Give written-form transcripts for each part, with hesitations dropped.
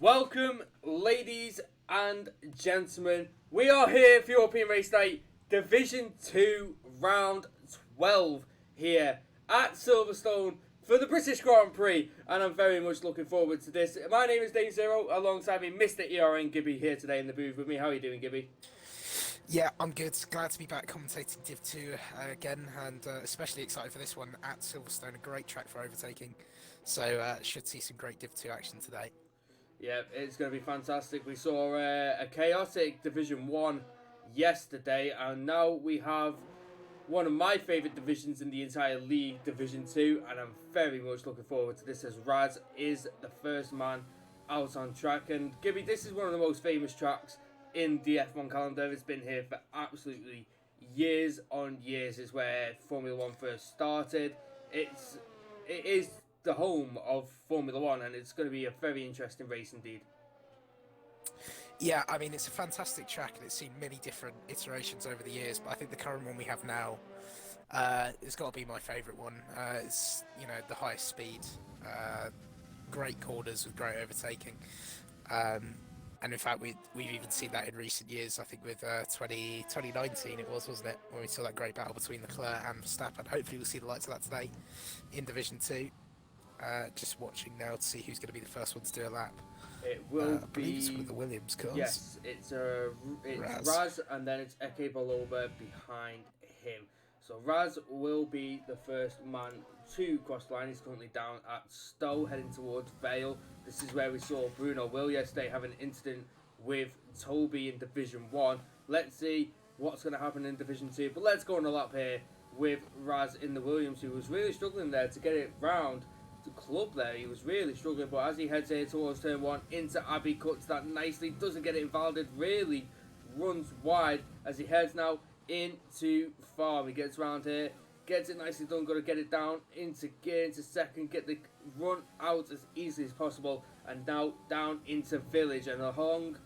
Welcome, ladies and gentlemen. We are here for European Race Night, Division 2, Round 12, here at Silverstone for the British Grand Prix, and I'm very much looking forward to this. My name is Dane Zero, alongside me, Mr. ERN Gibby here today in the booth with me. How are you doing, Gibby? Yeah, I'm good. Glad to be back commentating Div 2 again, and especially excited for this one at Silverstone. A great track for overtaking, so should see some great Div 2 action today. Yeah, it's going to be fantastic. We saw a chaotic Division 1 yesterday, and now we have one of my favourite divisions in the entire league, Division 2, and I'm very much looking forward to this as Raz is the first man out on track. And Gibby, this is one of the most famous tracks in the F1 calendar. It's been here for absolutely years on years. It's where Formula 1 first started. It is the home of Formula 1, and it's going to be a very interesting race indeed. Yeah, I mean, it's a fantastic track, and it's seen many different iterations over the years, but I think the current one we have now it's got to be my favourite one. It's, the highest speed, great corners with great overtaking. And in fact, we've even seen that in recent years. I think with 2019 it was, wasn't it? When we saw that great battle between Leclerc and Verstappen. Hopefully we'll see the likes of that today in Division 2. Just watching now to see who's going to be the first one to do a lap. It will I believe it's one of the Williams cars. Yes, it's Raz, and then it's Eke Balova behind him. So Raz will be the first man to cross the line. He's currently down at Stowe, heading towards Vale. This is where we saw Bruno Will yesterday have an incident with Toby in Division 1. Let's see what's going to happen in Division 2. But let's go on a lap here with Raz in the Williams, who was really struggling there to get it round the club there. He was really struggling, but as he heads here towards turn 1 into Abbey, cuts that nicely, doesn't get it invalidated, really runs wide as he heads now into farm. He gets around here, gets it nicely done, got to get it down into gear, into second, get the run out as easily as possible, and now down into village and along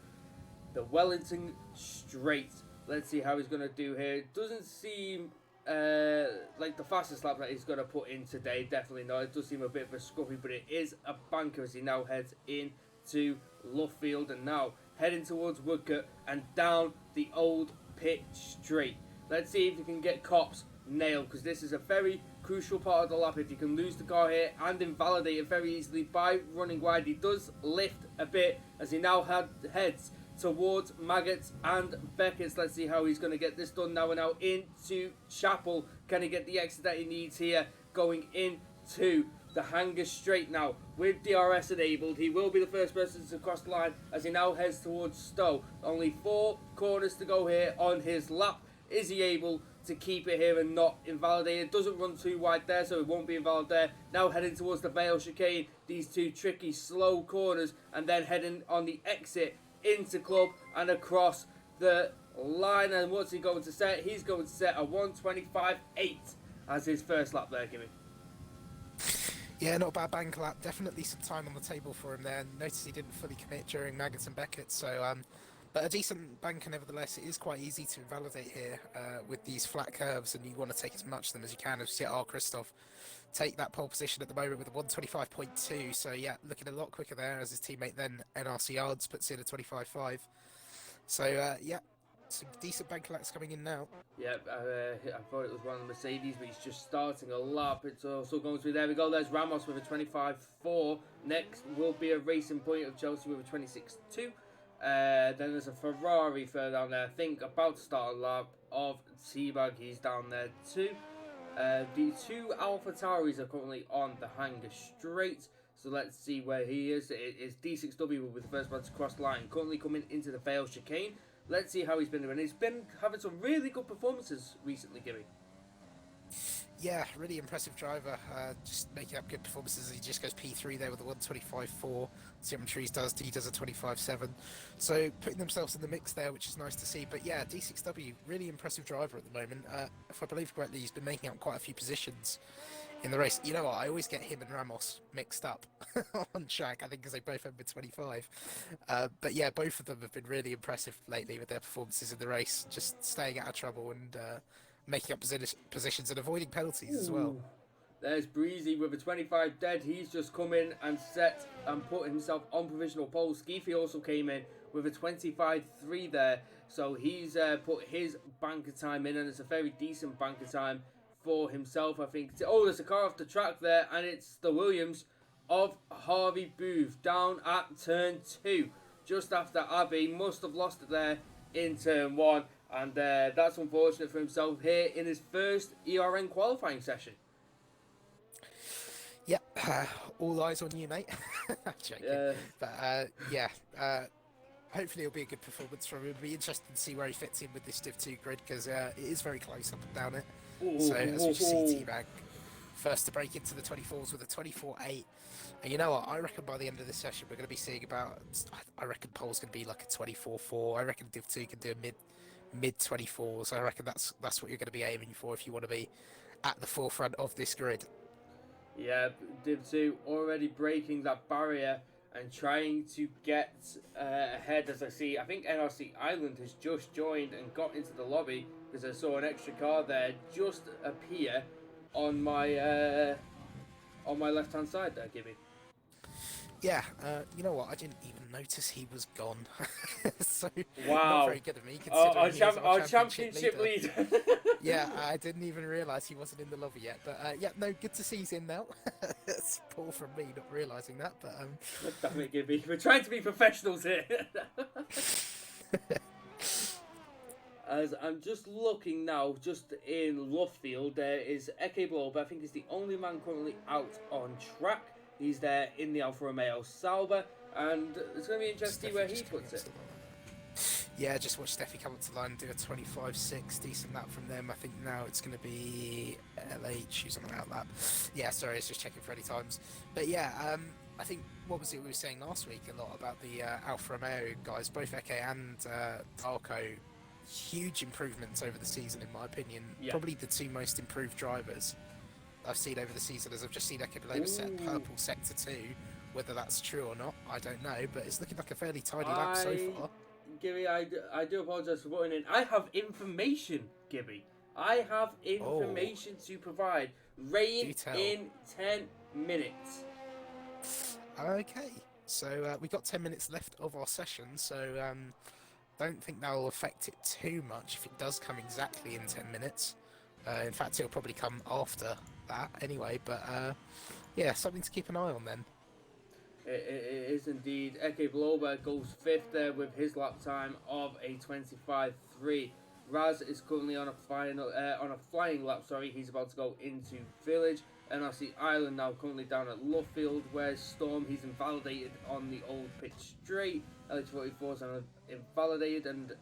the Wellington straight. Let's see how he's going to do here. It doesn't seem like the fastest lap that he's going to put in today. Definitely not. It does seem a bit of a scruffy, but it is a banker as he now heads into Luffield and now heading towards Woodcote and down the old pit straight. Let's see if he can get Cops nailed, because this is a very crucial part of the lap. If you can lose the car here and invalidate it very easily by running wide, he does lift a bit as he now heads towards Maggots and Beckett's. Let's see how he's going to get this done now. And now into Chapel. Can he get the exit that he needs here going into the hangar straight now with DRS enabled? He will be the first person to cross the line as he now heads towards Stowe. Only 4 corners to go here on his lap. Is he able to keep it here and not invalidate it? Doesn't run too wide there, so it won't be invalid there. Now heading towards the Vale chicane. These 2 tricky slow corners, and then heading on the exit into club and across the line. And what's he going to set? He's going to set a 1:25.8 as his first lap there, Kimmy. Yeah, not a bad bank lap. Definitely some time on the table for him there. Notice he didn't fully commit during Maggots and Beckett, so but a decent banker nevertheless. It is quite easy to invalidate here with these flat curves, and you want to take as much of them as you can. As you see Christoph take that pole position at the moment with a 1:25.2, so yeah, looking a lot quicker there as his teammate then NRC Yards puts in a 25.5. So yeah, some decent bank laps coming in now. Yeah, I thought it was one of the Mercedes, but he's just starting a lap. It's also going to be, there we go, there's Ramos with a 25.4. Next will be a Racing Point of Chelsea with a 26.2. Then there's a Ferrari further down there, I think about to start a lap of T-Bag, he's down there too. The 2 Alpha Tauris are currently on the hangar straight, so let's see where he is. It is D6W will be the first one to cross the line, currently coming into the Vale chicane. Let's see how he's been doing. He's been having some really good performances recently, Gibby. Yeah, really impressive driver, just making up good performances. He just goes P3 there with a 1:25.4. See how Trees does, he does a 25.7. So putting themselves in the mix there, which is nice to see. But yeah, D6W, really impressive driver at the moment. If I believe correctly, he's been making up quite a few positions in the race. You know what, I always get him and Ramos mixed up on track, I think because they both have been 25. But yeah, both of them have been really impressive lately with their performances in the race, just staying out of trouble and making up positions and avoiding penalties as well. There's Breezy with a 25 dead. He's just come in and set and put himself on provisional pole. Skeefy also came in with a 25-3 there. So he's put his banker time in, and it's a very decent banker time for himself, I think. Oh, there's a car off the track there, and it's the Williams of Harvey Booth down at turn 2. Just after Abbey must have lost it there in turn 1. And that's unfortunate for himself here in his first ERN qualifying session. Yep, all eyes on you, mate. I'm joking. But hopefully it'll be a good performance from him. It'll be interesting to see where he fits in with this Div 2 grid, because it is very close up and down it. So as we just see T-Bag first to break into the 24s with a 24-8. And you know what, I reckon by the end of this session we're going to be seeing about, I reckon Pole's going to be like a 24-4. I reckon Div 2 can do a mid 24s. I reckon that's what you're going to be aiming for if you want to be at the forefront of this grid. Yeah, Div 2 already breaking that barrier and trying to get ahead. As I see, I think NRC Island has just joined and got into the lobby, because I saw an extra car there just appear on my left hand side there, Gibby. Yeah, you know what? I didn't even notice he was gone. So wow, not very good of me considering our championship leader. Yeah, I didn't even realise he wasn't in the lobby yet. But yeah, no, good to see he's in now. It's poor from me not realising that. But damn it, Gibby, we're trying to be professionals here. As I'm just looking now, just in Luffield, there is Eke Blob. I think he's the only man currently out on track. He's there in the Alfa Romeo Sauber, and it's going to be interesting to see where he puts it. Yeah, just watch Steffi come up to the line and do a 25-6, decent lap from them. I think now it's going to be LH who's on about that. Yeah, sorry, I was just checking for any times. But yeah, I think, what was it we were saying last week a lot about the Alfa Romeo guys, both Eke and Arco, huge improvements over the season in my opinion. Yeah. Probably the two most improved drivers I've seen over the season, as I've just seen Eke Blob set purple sector 2. Whether that's true or not, I don't know, but it's looking like a fairly tidy lap so far. Gibby, I do apologise for putting in. I have information, Gibby. I have information to provide. Rain in 10 minutes. Okay, so we've got 10 minutes left of our session, so don't think that will affect it too much if it does come exactly in 10 minutes. In fact, it'll probably come after that anyway, but yeah, something to keep an eye on then. It is indeed. Eke Blober goes 5th there with his lap time of a 25.3. Raz is currently on a flying lap. Sorry, he's about to go into Village. NRC Island now currently down at Luffield, whereas Storm, he's invalidated on the old pitch straight. LH44 is invalidated, and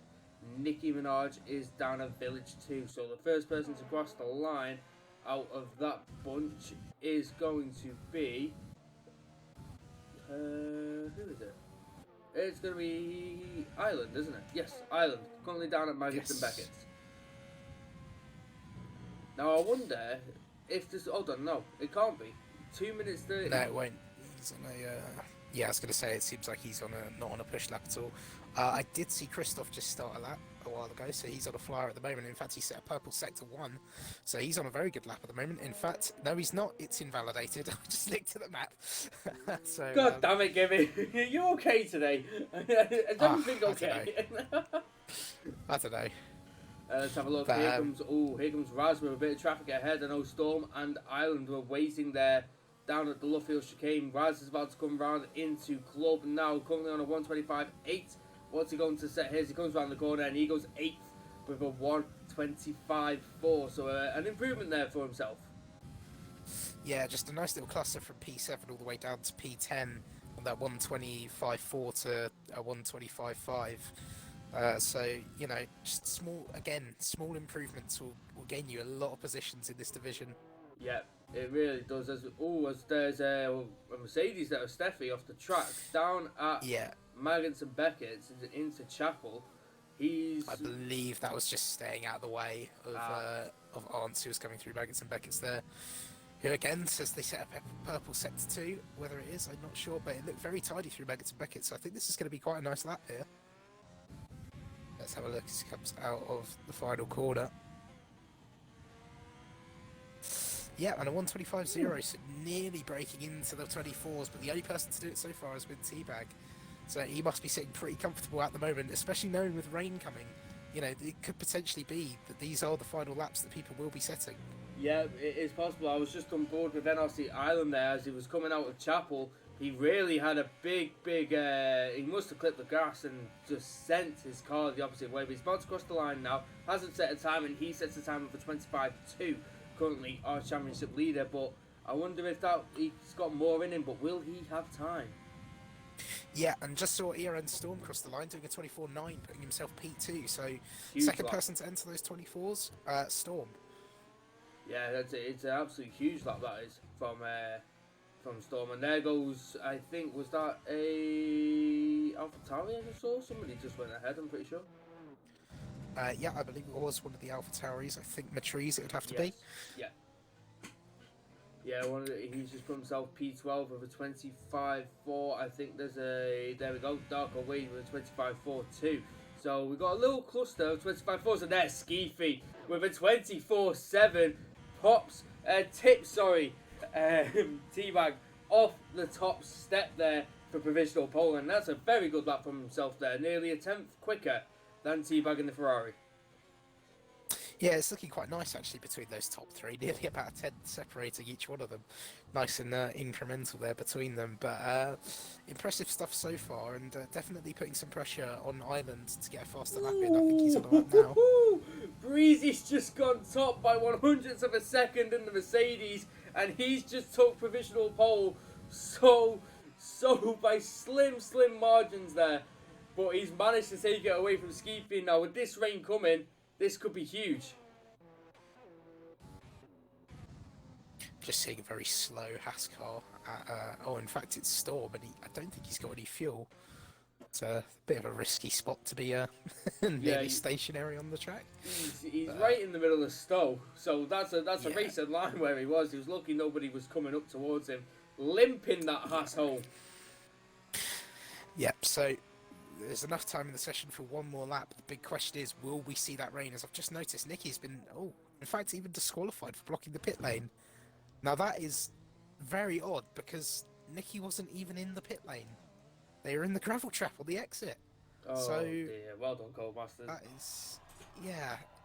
Nicki Minaj is down at Village 2. So the first person to cross the line out of that bunch is going to be... who is it? It's going to be Island, isn't it? Yes, Island. Currently down at Maggots and Beckett's. Now, I wonder if this... Hold on, no. It can't be. 2 minutes 30. No, it won't. He's on a... yeah, I was going to say, it seems like he's on a not on a push lap at all. I did see Christoph just start a lap a while ago, so he's on a flyer at the moment. In fact, he set a purple sector 1, so he's on a very good lap at the moment. In fact, no, he's not. It's invalidated. I just looked at the map. So, God damn it, Gibby. You okay today? Is everything okay? I don't know. Let's have a look. But, here comes Raz with a bit of traffic ahead. I know Storm and Island were waiting there down at the Luffield chicane. Raz is about to come round into Club now, currently on a 125.8. What's he going to set here? He comes around the corner and he goes 8th with a 125.4. So an improvement there for himself. Yeah, just a nice little cluster from P7 all the way down to P10 on that 125.4 to a 125.5. So, you know, just small improvements will gain you a lot of positions in this division. Yeah, it really does. As there's a Mercedes there, Steffi, off the track down at Maggots and Beckett's into Chapel. I believe that was just staying out of the way of Arntz, who was coming through Maggots and Beckett's there. Who again says they set up a purple sector 2. Whether it is, I'm not sure, but it looked very tidy through Maggots and Beckett's. So I think this is going to be quite a nice lap here. Let's have a look as he comes out of the final corner. Yeah, and a 125.0, so nearly breaking into the 24s, but the only person to do it so far has been Teabag. So he must be sitting pretty comfortable at the moment, especially knowing with rain coming. It could potentially be that these are the final laps that people will be setting. Yeah, it is possible. I was just on board with NRC Island there as he was coming out of Chapel. He really had a big. He must have clipped the gas and just sent his car the opposite way. But he's about to cross the line now. Hasn't set a time, and he sets a time of a 25.2. Currently our championship leader. But I wonder if he's got more in him. But will he have time? Yeah, and just saw ERN Storm cross the line doing a 24.9, putting himself P2. So Huge second lap. person to enter those 24s, Storm. Yeah, it's an absolute huge lap that is from Storm. And there goes, I think, was that a AlphaTauri I just saw? Somebody just went ahead, I'm pretty sure. Yeah, I believe it was one of the AlphaTauris. I think Matriz it would have to be. Yeah. Yeah, he's just put himself P12 with a 25.4. I think there we go, Dark Away with a 25.4 too. So we got a little cluster of 25.4s, and there's Skeefy with a 24.7. Pops, Teabag off the top step there for provisional pole, and that's a very good lap from himself there. Nearly a tenth quicker than Teabag in the Ferrari. Yeah, it's looking quite nice actually between those top three, nearly about a tenth separating each one of them. Nice and incremental there between them, but impressive stuff so far, and definitely putting some pressure on Island to get a faster lap in. I think he's on the lap now. Breezy's just gone top by 100ths of a second in the Mercedes, and he's just took provisional pole so by slim margins there. But he's managed to take it away from Skeefy. Now with this rain coming, this could be huge. Just seeing a very slow Haas car. In fact, it's Storm, and I don't think he's got any fuel. It's a bit of a risky spot to be nearly stationary on the track. He's right in the middle of Stowe, so that's a racing line where he was. He was lucky nobody was coming up towards him, limping that Haas home. Yep. So there's enough time in the session for one more lap. The big question is, will we see that rain? As I've just noticed, Nicky's been, in fact, even disqualified for blocking the pit lane. Now that is very odd because Nicky wasn't even in the pit lane. They were in the gravel trap on the exit. Oh dear, well done, Codemasters. That is,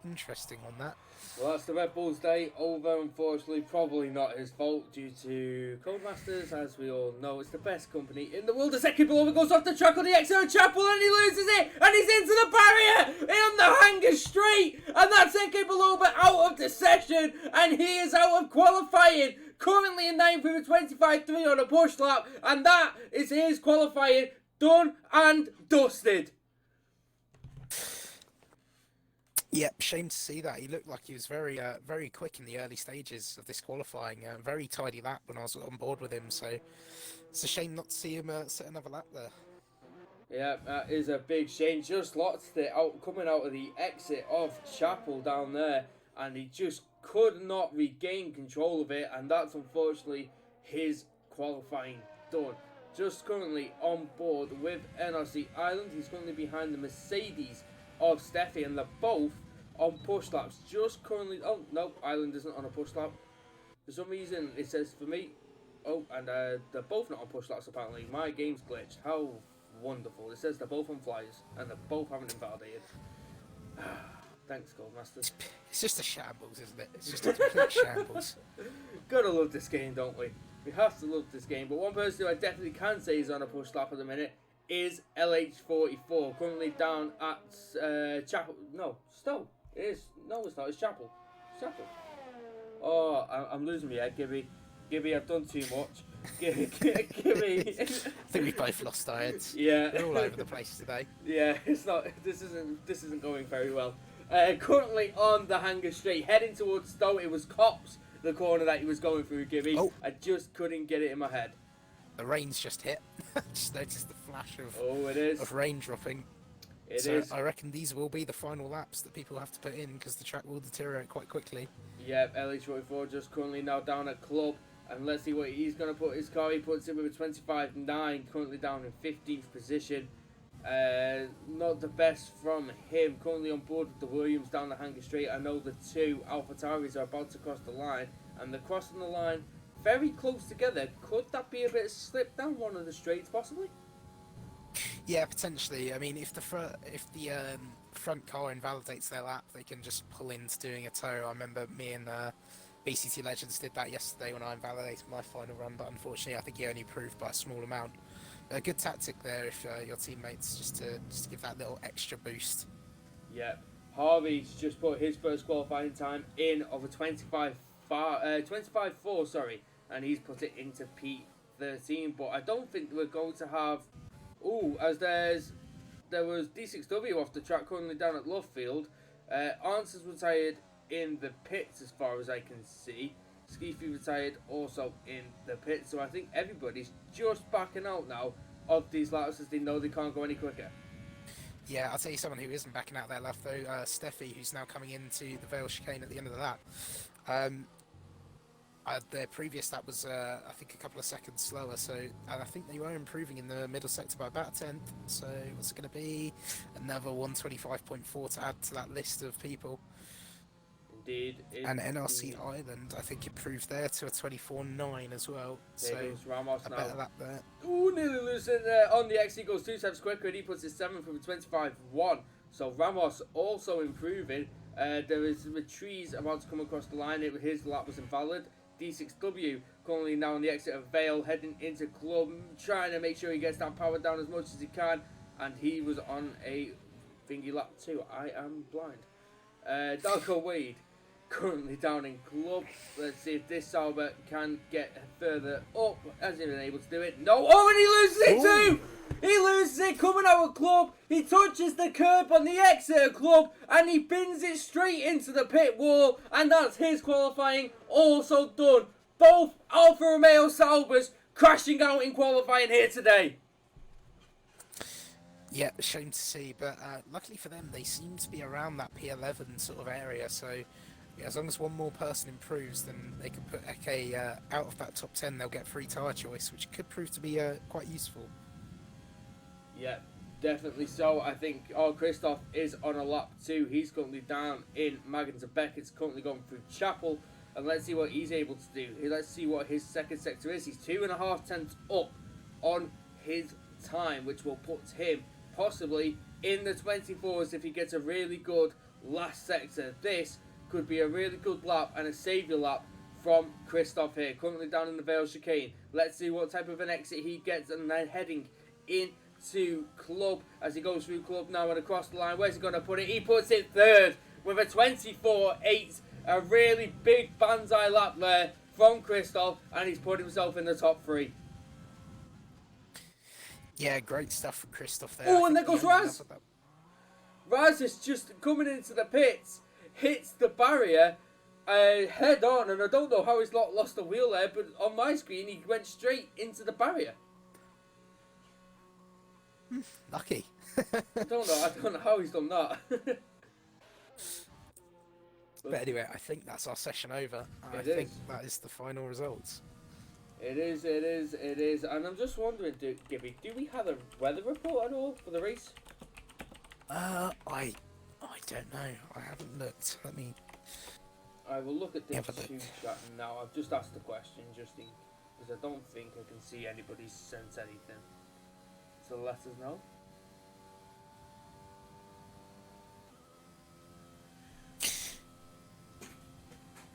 interesting on that. Well, that's the Red Bull's day over, unfortunately. Probably not his fault due to Codemasters, as we all know. It's the best company in the world. The second below goes off the track on the exit of Chapel, and he loses it, and he's into the barrier in the hanger straight, and that's Eke below out of the session, and he is out of qualifying. Currently in 9th with a 25.3 on a push lap, and that is his qualifying done and dusted. Yep, shame to see that. He looked like he was very quick in the early stages of this qualifying. Very tidy lap when I was on board with him, so it's a shame not to see him set another lap there. Yeah, that is a big shame. Just lost it coming out of the exit of Chapel down there, and he just could not regain control of it, and that's unfortunately his qualifying done. Just currently on board with NRC Island. He's currently behind the Mercedes of Steffi, and they're both on push laps. Just currently, no, Island isn't on a push lap. For some reason, it says for me, and they're both not on push laps apparently. My game's glitched. How wonderful. It says they're both on flyers, and they're both haven't invalidated. Thanks, Goldmasters. It's just a shambles, isn't it? It's just a complete shambles. Gotta love this game, don't we? We have to love this game. But one person who I definitely can say is on a push lap at the minute is LH44, currently down at Chapel. No, Stowe. It is. No, it's not. It's Chapel. Chapel. Oh, I'm losing my head, Gibby. Gibby, I've done too much. Gibby. I think we both lost our heads. Yeah. We're all over the place today. Yeah, it's not. This isn't going very well. Currently on the hanger straight, heading towards Stowe. It was Cops, the corner that he was going through, Gibby. Oh. I just couldn't get it in my head. The rain's just hit. Just noticed the flash of rain dropping. It is. I reckon these will be the final laps that people have to put in because the track will deteriorate quite quickly. Yeah, LH44 just currently now down at Club, and let's see what he's going to put his car. He puts it with a 25.9, currently down in 15th position. Not the best from him. Currently on board with the Williams down the hanger straight. I know the two AlphaTauris are about to cross the line, and they're crossing the line very close together. Could that be a bit of slip down one of the straights, possibly? Yeah, potentially. I mean, if the front car invalidates their lap, they can just pull into doing a tow. I remember me and BCT Legends did that yesterday when I invalidated my final run, but unfortunately, I think he only improved by a small amount. A good tactic there if your teammates just to give that little extra boost. Yep. Harvey's just put his first qualifying time in of a 25.4, sorry, and he's put it into P13. But I don't think we're going to have. As there was D6W off the track currently down at Lovefield. Answers retired in the pits as far as I can see. Skeefy retired also in the pits. So I think everybody's just backing out now of these laps as they know they can't go any quicker. Yeah, I'll tell you someone who isn't backing out their lap though, Steffi, who's now coming into the Vale chicane at the end of the lap. Their previous lap was, I think, a couple of seconds slower, so and I think they were improving in the middle sector by about a tenth. So what's it going to be? Another 125.4 to add to that list of people. Indeed. And NRC Ireland, I think, improved there to a 24.9 as well. There so goes Ramos a now. better lap there. Nearly losing on the X. He goes 2 steps quicker and he puts his 7th from a 25.1. So Ramos also improving. There is Retrieve about to come across the line. His lap was invalid. D6W currently now on the exit of Vale, heading into Club, trying to make sure he gets that power down as much as he can. And he was on a thingy lap too. I am blind. Darko Wade currently down in Club. Let's see if this Sauber can get further up. Has he been able to do it? No. Oh, and he loses it too! He loses it coming out of Club. He touches the curb on the exit of Club and he bins it straight into the pit wall. And that's his qualifying also done. Both Alfa Romeo Saubers crashing out in qualifying here today. Yeah, shame to see, but luckily for them, they seem to be around that P11 sort of area. So yeah, as long as one more person improves, then they can put Eke out of that top 10. They'll get free tyre choice, which could prove to be quite useful. Yeah, definitely so. I think Christoph is on a lap 2. He's currently down in Maggins and Beckett's currently going through Chapel. And let's see what he's able to do. Let's see what his second sector is. He's 2.5 tenths up on his time, which will put him possibly in the 24s if he gets a really good last sector. This could be a really good lap and a saviour lap from Christoph here. Currently down in the Vale chicane. Let's see what type of an exit he gets and then heading in to Club as he goes through Club now and across the line. Where's he going to put it? He puts it third with a 24.8. A really big banzai lap there from Christoph, and he's put himself in the top 3. Yeah, great stuff from Christoph there. Oh, and there goes Raz. Raz is just coming into the pits, hits the barrier head on, and I don't know how he's not lost the wheel there, but on my screen he went straight into the barrier. Lucky. I don't know how he's done that. But anyway, I think that's our session over. I think that is the final results. It is, and I'm just wondering, Gibby, do we have a weather report at all for the race? I don't know. I haven't looked. Let me. I will look at this tube chat now. I've just asked the question, because I don't think I can see anybody sent anything. So let us know.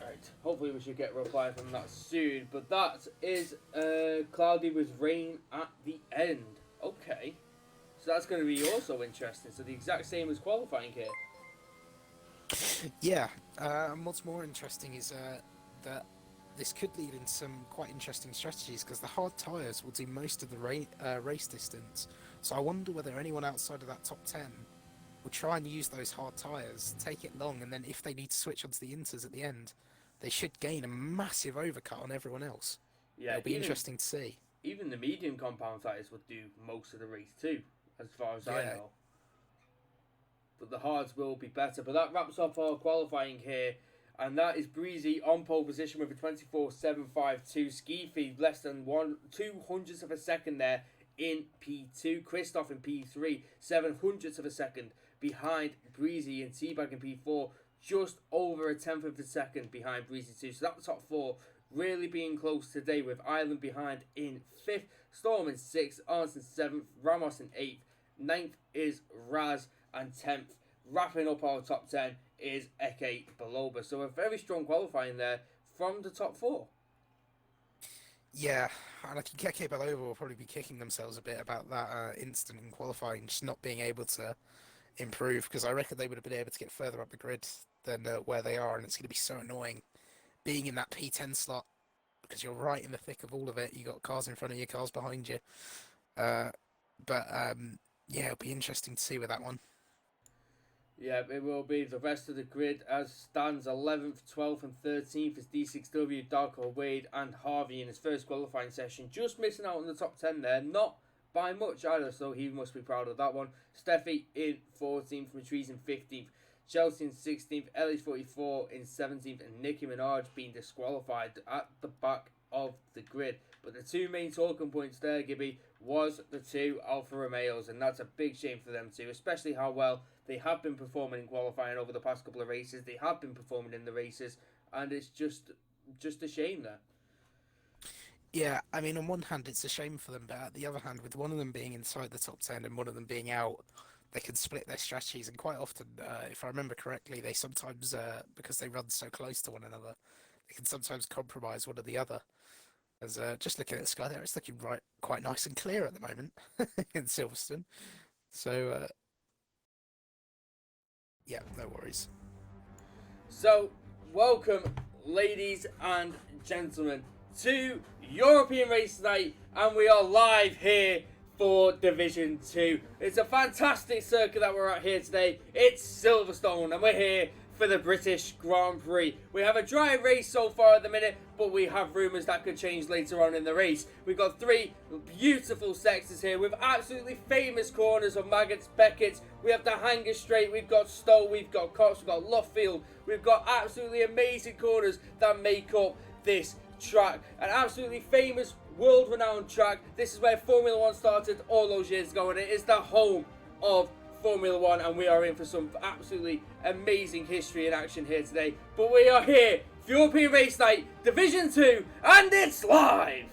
Right, hopefully we should get a reply from that soon. But that is cloudy with rain at the end. Okay. So that's going to be also interesting. So the exact same as qualifying here. Yeah. What's more interesting is that this could lead into some quite interesting strategies because the hard tyres will do most of the race distance. So I wonder whether anyone outside of that top 10 will try and use those hard tyres, take it long, and then if they need to switch onto the inters at the end, they should gain a massive overcut on everyone else. Yeah, it'll be interesting to see. Even the medium compound tyres would do most of the race too, as far as I know. But the hards will be better. But that wraps up our qualifying here. And that is Breezy on pole position with a 24.752. Skeefy less than 0.02 of a second there in P2. Christoph in P3, 0.07 of a second behind Breezy and Seabag in P4. just over a tenth of a second behind Breezy 2. So that top four really being close today, with Ireland behind in 5th, Storm in 6th, Arns in 7th, Ramos in 8th, ninth is Raz, and 10th, wrapping up our top 10, is Eke Baloba. So a very strong qualifying there from the top four. Yeah, and I think Keke Belova will probably be kicking themselves a bit about that incident in qualifying, just not being able to improve, because I reckon they would have been able to get further up the grid than where they are, and it's going to be so annoying being in that P10 slot, because you're right in the thick of all of it. You got cars in front of you, cars behind you. Uh, but yeah, it'll be interesting to see with that one. Yeah, it will be. The rest of the grid as stands 11th, 12th, and 13th is D6W, Darko Wade, and Harvey in his first qualifying session. Just missing out on the top 10 there. Not by much either, so he must be proud of that one. Steffi in 14th, Matrice in 15th, Chelsea in 16th, Ellis 44 in 17th, and Nicki Minaj being disqualified at the back of the grid. But the two main talking points there, Gibby, was the two Alfa Romeos, and that's a big shame for them too, especially how well they have been performing in qualifying over the past couple of races. They have been performing in the races, and it's just a shame there. Yeah, I mean, on one hand, it's a shame for them, but on the other hand, with one of them being inside the top 10 and one of them being out, they can split their strategies. And quite often, if I remember correctly, they sometimes, because they run so close to one another, they can sometimes compromise one or the other. As just looking at the sky there, it's looking quite nice and clear at the moment in Silverstone. So, yeah, no worries. So, welcome, ladies and gentlemen, to European Race Night, and we are live here for Division 2. It's a fantastic circuit that we're at here today. It's Silverstone, and we're here for the British Grand Prix. We have a dry race so far at the minute, but we have rumours that could change later on in the race. We've got 3 beautiful sectors here with absolutely famous corners of Maggots, Beckett. We have the Hanger Straight, we've got Stowe, we've got Cox, we've got Luffield. We've got absolutely amazing corners that make up this track. An absolutely famous, world-renowned track. This is where Formula 1 started all those years ago, and it is the home of Formula 1, and we are in for some absolutely amazing history and action here today. But we are here for European Race Night, Division 2, and it's live!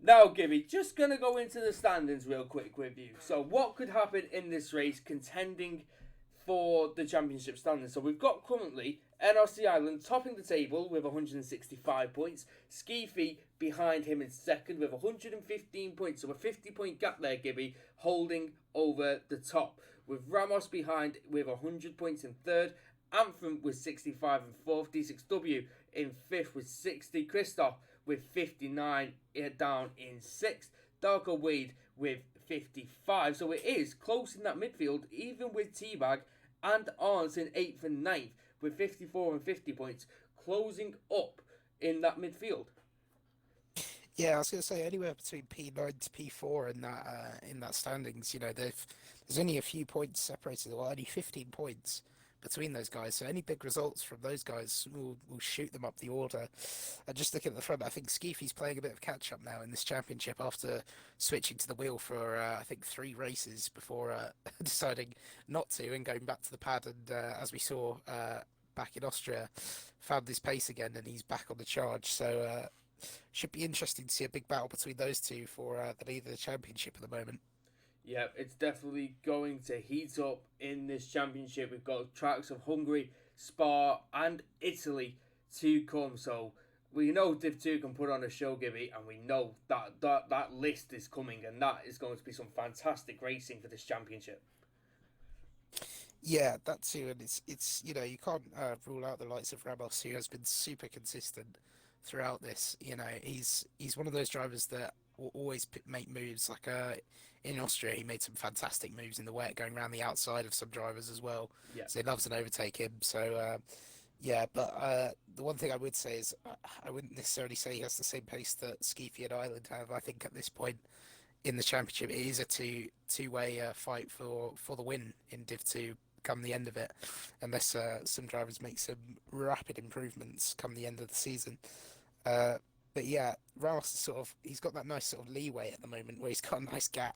Now, Gibby, just going to go into the standings real quick with you. So, what could happen in this race contending for the championship standings? So, we've got currently NRC Ireland topping the table with 165 points. Skeefy behind him in second with 115 points. So, a 50-point gap there, Gibby, holding over the top. With Ramos behind with 100 points in third. Anthem with 65 in fourth. D6W in fifth with 60. Christoph with 59 down in sixth. Darko Wade with 55. So it is close in that midfield, even with Teabag and Arns in 8th and 9th with 54 and 50 points, closing up in that midfield. Yeah, I was going to say anywhere between P9 to P4 in that standings. You know, there's only a few points separated, or only 15 points between those guys. So any big results from those guys will shoot them up the order. And just looking at the front, I think Skeefy's playing a bit of catch up now in this championship after switching to the wheel for I think 3 races before deciding not to and going back to the pad. And as we saw back in Austria, found his pace again and he's back on the charge. So should be interesting to see a big battle between those two for the lead of the championship at the moment. Yeah, it's definitely going to heat up in this championship. We've got tracks of Hungary, Spa, and Italy to come. So we know Div 2 can put on a show, Gibby, and we know that list is coming, and that is going to be some fantastic racing for this championship. Yeah, that too, and it's you know, you can't rule out the likes of Ramos, who has been super consistent throughout this. You know, he's one of those drivers that will always make moves. Like in Austria, he made some fantastic moves in the wet, going around the outside of some drivers as well. Yeah. So he loves an overtake him. So yeah, but the one thing I would say is I wouldn't necessarily say he has the same pace that Skeefy and Ireland have. I think at this point in the championship, it is a two-way fight for the win in Div 2 come the end of it, unless some drivers make some rapid improvements come the end of the season. But yeah, Ramos is he's got that nice sort of leeway at the moment where he's got a nice gap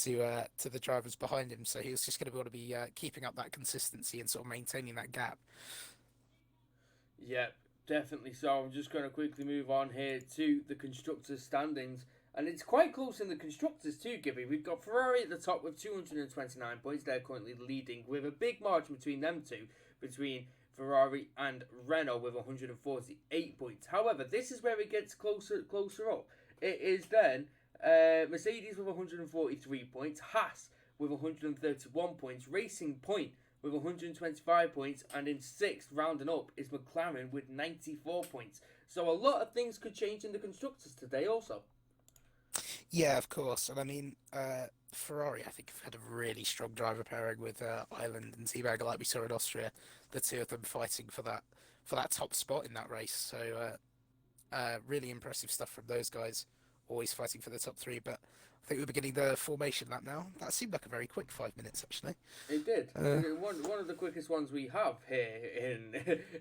to the drivers behind him. So he was just going to be able to be keeping up that consistency and sort of maintaining that gap. Yep, definitely so. I'm just going to quickly move on here to the constructors' standings. And it's quite close in the constructors too, Gibby. We've got Ferrari at the top with 229 points. They're currently leading with a big margin between them two, between Ferrari and Renault with 148 points. However, this is where it gets closer up. It is then Mercedes with 143 points, Haas with 131 points, Racing Point with 125 points, and in 6th, rounding up, is McLaren with 94 points. So a lot of things could change in the constructors today also. Yeah, of course. And I mean, Ferrari, I think, have had a really strong driver pairing with Ireland and Seeberger, like we saw in Austria. The two of them fighting for that top spot in that race. So really impressive stuff from those guys, always fighting for the top three. But I think we're beginning the formation lap now. That seemed like a very quick 5 minutes, actually. It did. One of the quickest ones we have here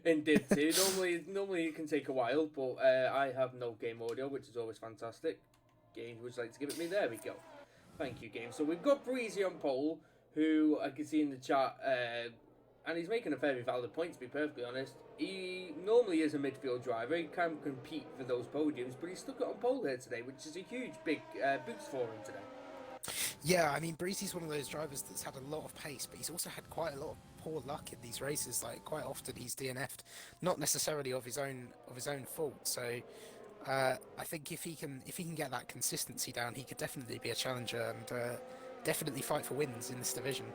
in Div 2. Normally it can take a while, but I have no game audio, which is always fantastic. Games, would you like to give it me? There we go. Thank you, Game. So we've got Breezy on pole, who I can see in the chat, and he's making a very valid point, to be perfectly honest. He normally is a midfield driver. He can compete for those podiums, but he stuck it on pole here today, which is a huge, big boost for him today. Yeah, I mean, Breezy's one of those drivers that's had a lot of pace, but he's also had quite a lot of poor luck in these races. Like, quite often he's DNF'd, not necessarily of his own fault. So I think if he can get that consistency down, he could definitely be a challenger and definitely fight for wins in this division.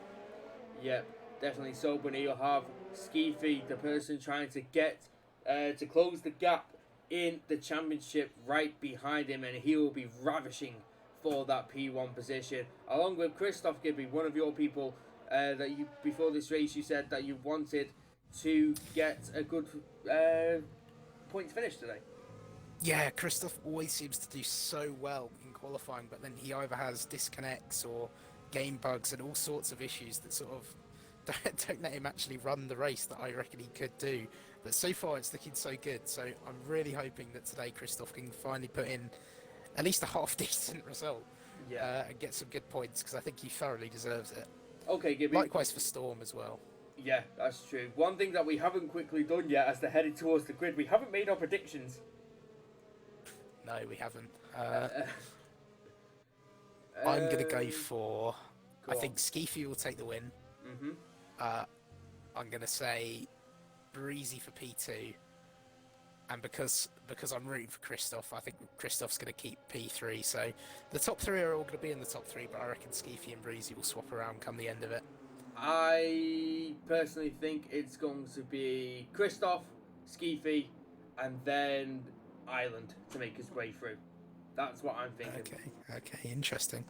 Yeah, definitely so. But you'll have Skeefy, the person trying to get to close the gap in the championship, right behind him, and he will be ravishing for that P1 position, along with Christoph Gibby, one of your people that you before this race you said that you wanted to get a good point finish today. Yeah, Christoph always seems to do so well in qualifying, but then he either has disconnects or game bugs and all sorts of issues that sort of don't let him actually run the race that I reckon he could do. But so far it's looking so good, so I'm really hoping that today Christoph can finally put in at least a half-decent result and get some good points, because I think he thoroughly deserves it. Okay, Gibby. Likewise for Storm as well. Yeah, that's true. One thing that we haven't quickly done yet as they're headed towards the grid, we haven't made our predictions. No, we haven't. I'm going to go for... I think Skeefy will take the win. Mm-hmm. I'm going to say Breezy for P2. And because I'm rooting for Christoph, I think Christoph's going to keep P3. So the top three are all going to be in the top three, but I reckon Skeefy and Breezy will swap around come the end of it. I personally think it's going to be Christoph, Skeefy, and then Ireland to make his way through. That's what I'm thinking. Okay, interesting.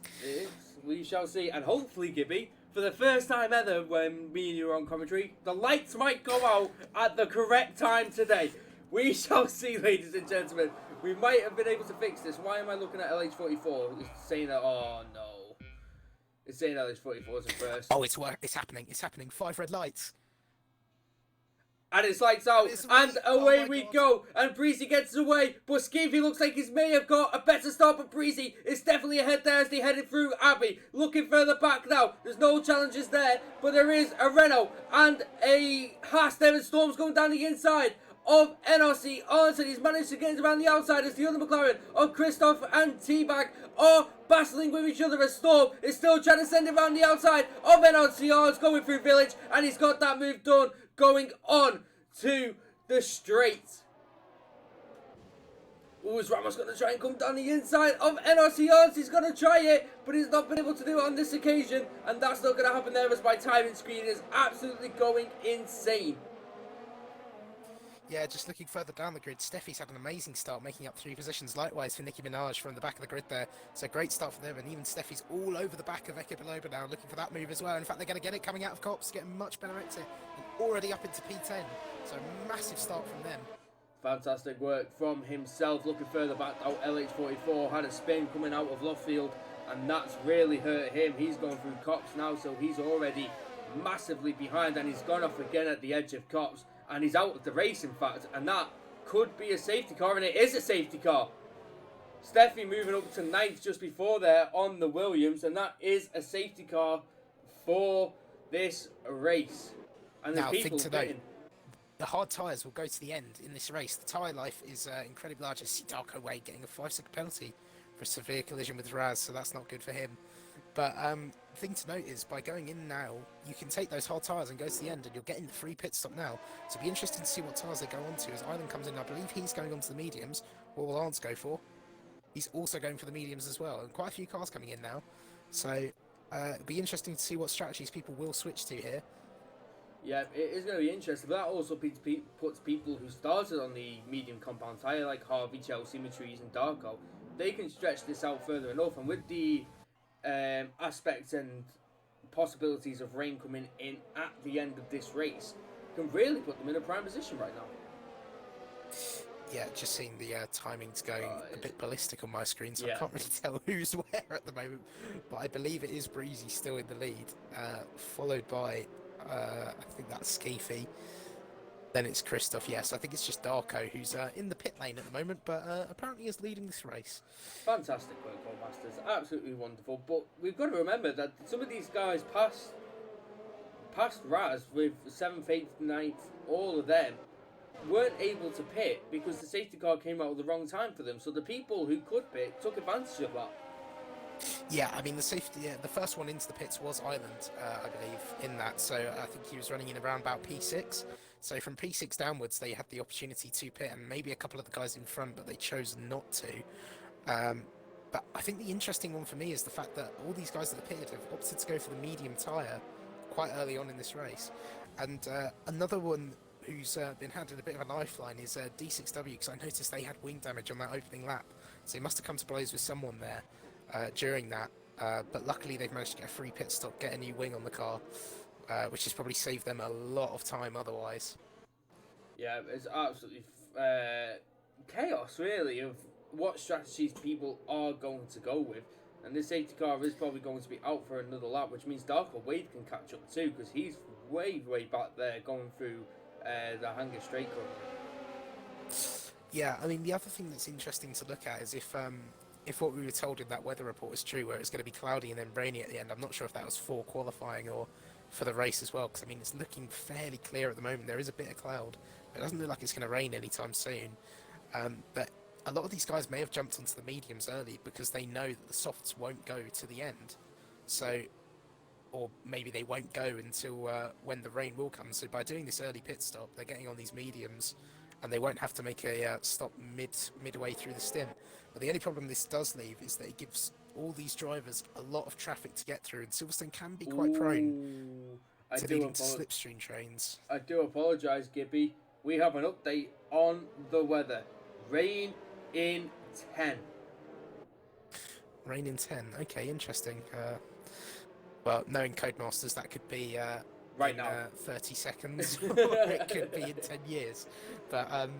We shall see. And hopefully, Gibby, for the first time ever when me and you are on commentary, the lights might go out at the correct time today. We shall see, ladies and gentlemen. We might have been able to fix this. Why am I looking at LH44? It's saying that, oh no. It's saying LH44 is a first. Oh, it's happening. It's happening. 5 red lights. And it's lights out, and away we go, and Breezy gets away, but Skeefy looks like he may have got a better start, but Breezy is definitely ahead there as they headed through Abbey. Looking further back now, there's no challenges there, but there is a Renault and a Haas there, and Storm's going down the inside of NRC Arnson. He's managed to get around the outside as the other McLaren of Christoph and T-Bag are battling with each other as Storm is still trying to send it around the outside of NRC Arnson, going through Village, and he's got that move done. Going on to the straight. Ooh, is Ramos going to try and come down the inside of NRC Arns? He's going to try it, but he's not been able to do it on this occasion. And that's not going to happen there as my timing screen is absolutely going insane. Yeah, just looking further down the grid, Steffi's had an amazing start, making up 3 positions. Likewise for Nicki Minaj from the back of the grid there. So great start for them, and even Steffi's all over the back of Ekipiloba now, looking for that move as well. In fact, they're going to get it coming out of Cops, getting much better exit, and already up into P10. So massive start from them. Fantastic work from himself. Looking further back out, LH44 had a spin coming out of left field, and that's really hurt him. He's going through Cops now, so he's already massively behind, and he's gone off again at the edge of Cops. And he's out of the race, in fact, and that could be a safety car, and it is a safety car. Steffi moving up to ninth just before there on the Williams, and that is a safety car for this race. And the Now, people thing to note, pitting. the hard tyres will go to the end in this race. The tyre life is incredibly large. I see Darko Wade getting a 5-second penalty for a severe collision with Raz, so that's not good for him. But thing to note is, by going in now, you can take those hard tyres and go to the end, and you're getting the free pit stop now. So it'll be interesting to see what tyres they go on to as Island comes in. I believe he's going on to the mediums. What will Lance go for? He's also going for the mediums as well, and quite a few cars coming in now. So it'll be interesting to see what strategies people will switch to here. Yeah, it is going to be interesting, but that also puts people who started on the medium compound tyre, like Harvey, Chelsea, Matrice and Darko, they can stretch this out further enough, and with the aspects and possibilities of rain coming in at the end of this race, can really put them in a prime position right now. Yeah, just seeing the timings going a bit ballistic on my screen, so yeah. I can't really tell who's where at the moment. But I believe it is Breezy still in the lead, followed by, I think that's Skeefy. Then it's Christoph, yes. I think it's just Darko who's in the pit lane at the moment, but apparently is leading this race. Fantastic work, Masters. Absolutely wonderful. But we've got to remember that some of these guys past Raz with 7th, 8th, 9th, all of them, weren't able to pit because the safety car came out at the wrong time for them. So the people who could pit took advantage of that. Yeah, I mean, the first one into the pits was Island, I believe, in that. So I think he was running in around about P6. So from P6 downwards, they had the opportunity to pit, and maybe a couple of the guys in front, but they chose not to. But I think the interesting one for me is the fact that all these guys that have pitted have opted to go for the medium tyre quite early on in this race. And another one who's been handed a bit of a lifeline is D6W, because I noticed they had wing damage on that opening lap. So he must have come to blows with someone there during that. But luckily they've managed to get a free pit stop, get a new wing on the car, which has probably saved them a lot of time otherwise. Yeah, it's absolutely chaos, really, of what strategies people are going to go with. And this safety car is probably going to be out for another lap, which means Darko Wade can catch up too, because he's way, way back there going through the Hanger Straight currently. Yeah, I mean, the other thing that's interesting to look at is if what we were told in that weather report is true, where it's going to be cloudy and then rainy at the end. I'm not sure if that was for qualifying or for the race as well, because I mean, it's looking fairly clear at the moment. There is a bit of cloud. It doesn't look like it's going to rain anytime soon. But a lot of these guys may have jumped onto the mediums early because they know that the softs won't go to the end. So, or maybe they won't go until when the rain will come. So by doing this early pit stop, they're getting on these mediums, and they won't have to make a stop midway through the stint. But the only problem this does leave is that it gives all these drivers a lot of traffic to get through, and Silverstone can be quite prone to leading to slipstream trains. I do apologise, Gibby. We have an update on the weather. Rain in 10. Rain in 10. Okay, interesting. Well, knowing Codemasters, that could be right now 30 seconds, or it could be in 10 years. But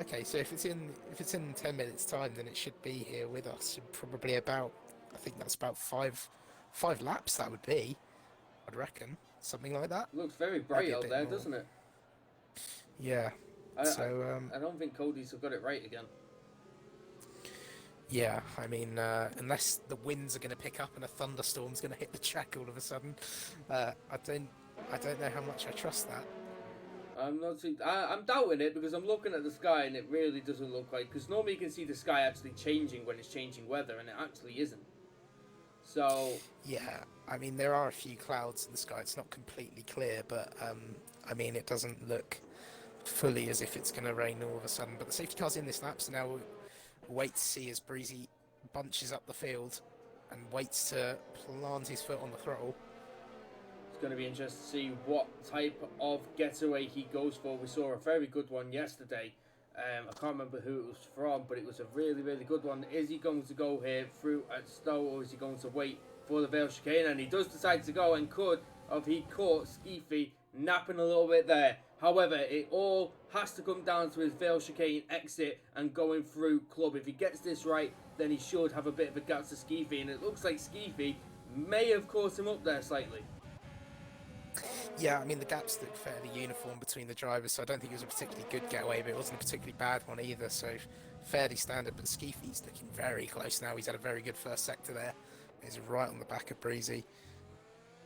okay, so if it's in 10 minutes' time, then it should be here with us in probably about, I think that's about five laps. That would be, I'd reckon, something like that. Looks very bright out there, doesn't it? Yeah. I don't think Cody's have got it right again. Yeah, I mean, unless the winds are going to pick up and a thunderstorm's going to hit the track all of a sudden, I don't know how much I trust that. I'm doubting it because I'm looking at the sky and it really doesn't look like, because normally you can see the sky actually changing when it's changing weather, and it actually isn't. So yeah, I mean, there are a few clouds in the sky. It's not completely clear, but I mean, it doesn't look fully as if it's going to rain all of a sudden. But the safety car's in this lap, so now we'll wait to see as Breezy bunches up the field and waits to plant his foot on the throttle. It's going to be interesting to see what type of getaway he goes for. We saw a very good one yesterday. I can't remember who it was from, but it was a really, really good one. Is he going to go here through at Stowe, or is he going to wait for the Vale chicane? And he does decide to go, and he caught Skeefy napping a little bit there. However, it all has to come down to his Vale chicane exit and going through Club. If he gets this right, then he should have a bit of a gap to Skeefy, and it looks like Skeefy may have caught him up there slightly. Yeah, I mean, the gaps look fairly uniform between the drivers, so I don't think it was a particularly good getaway, but it wasn't a particularly bad one either, so fairly standard, but Skeefy's looking very close now. He's had a very good first sector there. He's right on the back of Breezy.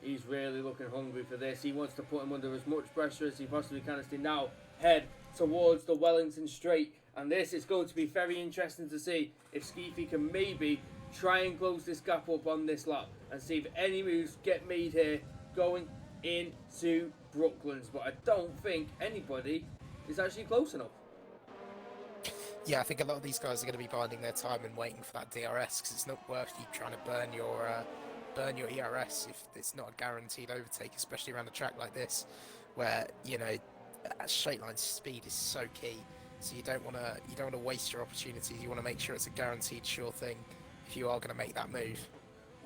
He's really looking hungry for this. He wants to put him under as much pressure as he possibly can as they now head towards the Wellington Straight. And this is going to be very interesting to see if Skeefy can maybe try and close this gap up on this lap and see if any moves get made here going into Brooklands. But I don't think anybody is actually close enough. Yeah, I think a lot of these guys are going to be biding their time and waiting for that DRS, because it's not worth you trying to burn your ERS if it's not a guaranteed overtake, especially around a track like this, where straight line speed is so key. So you don't want to waste your opportunities. You want to make sure it's a guaranteed sure thing if you are going to make that move.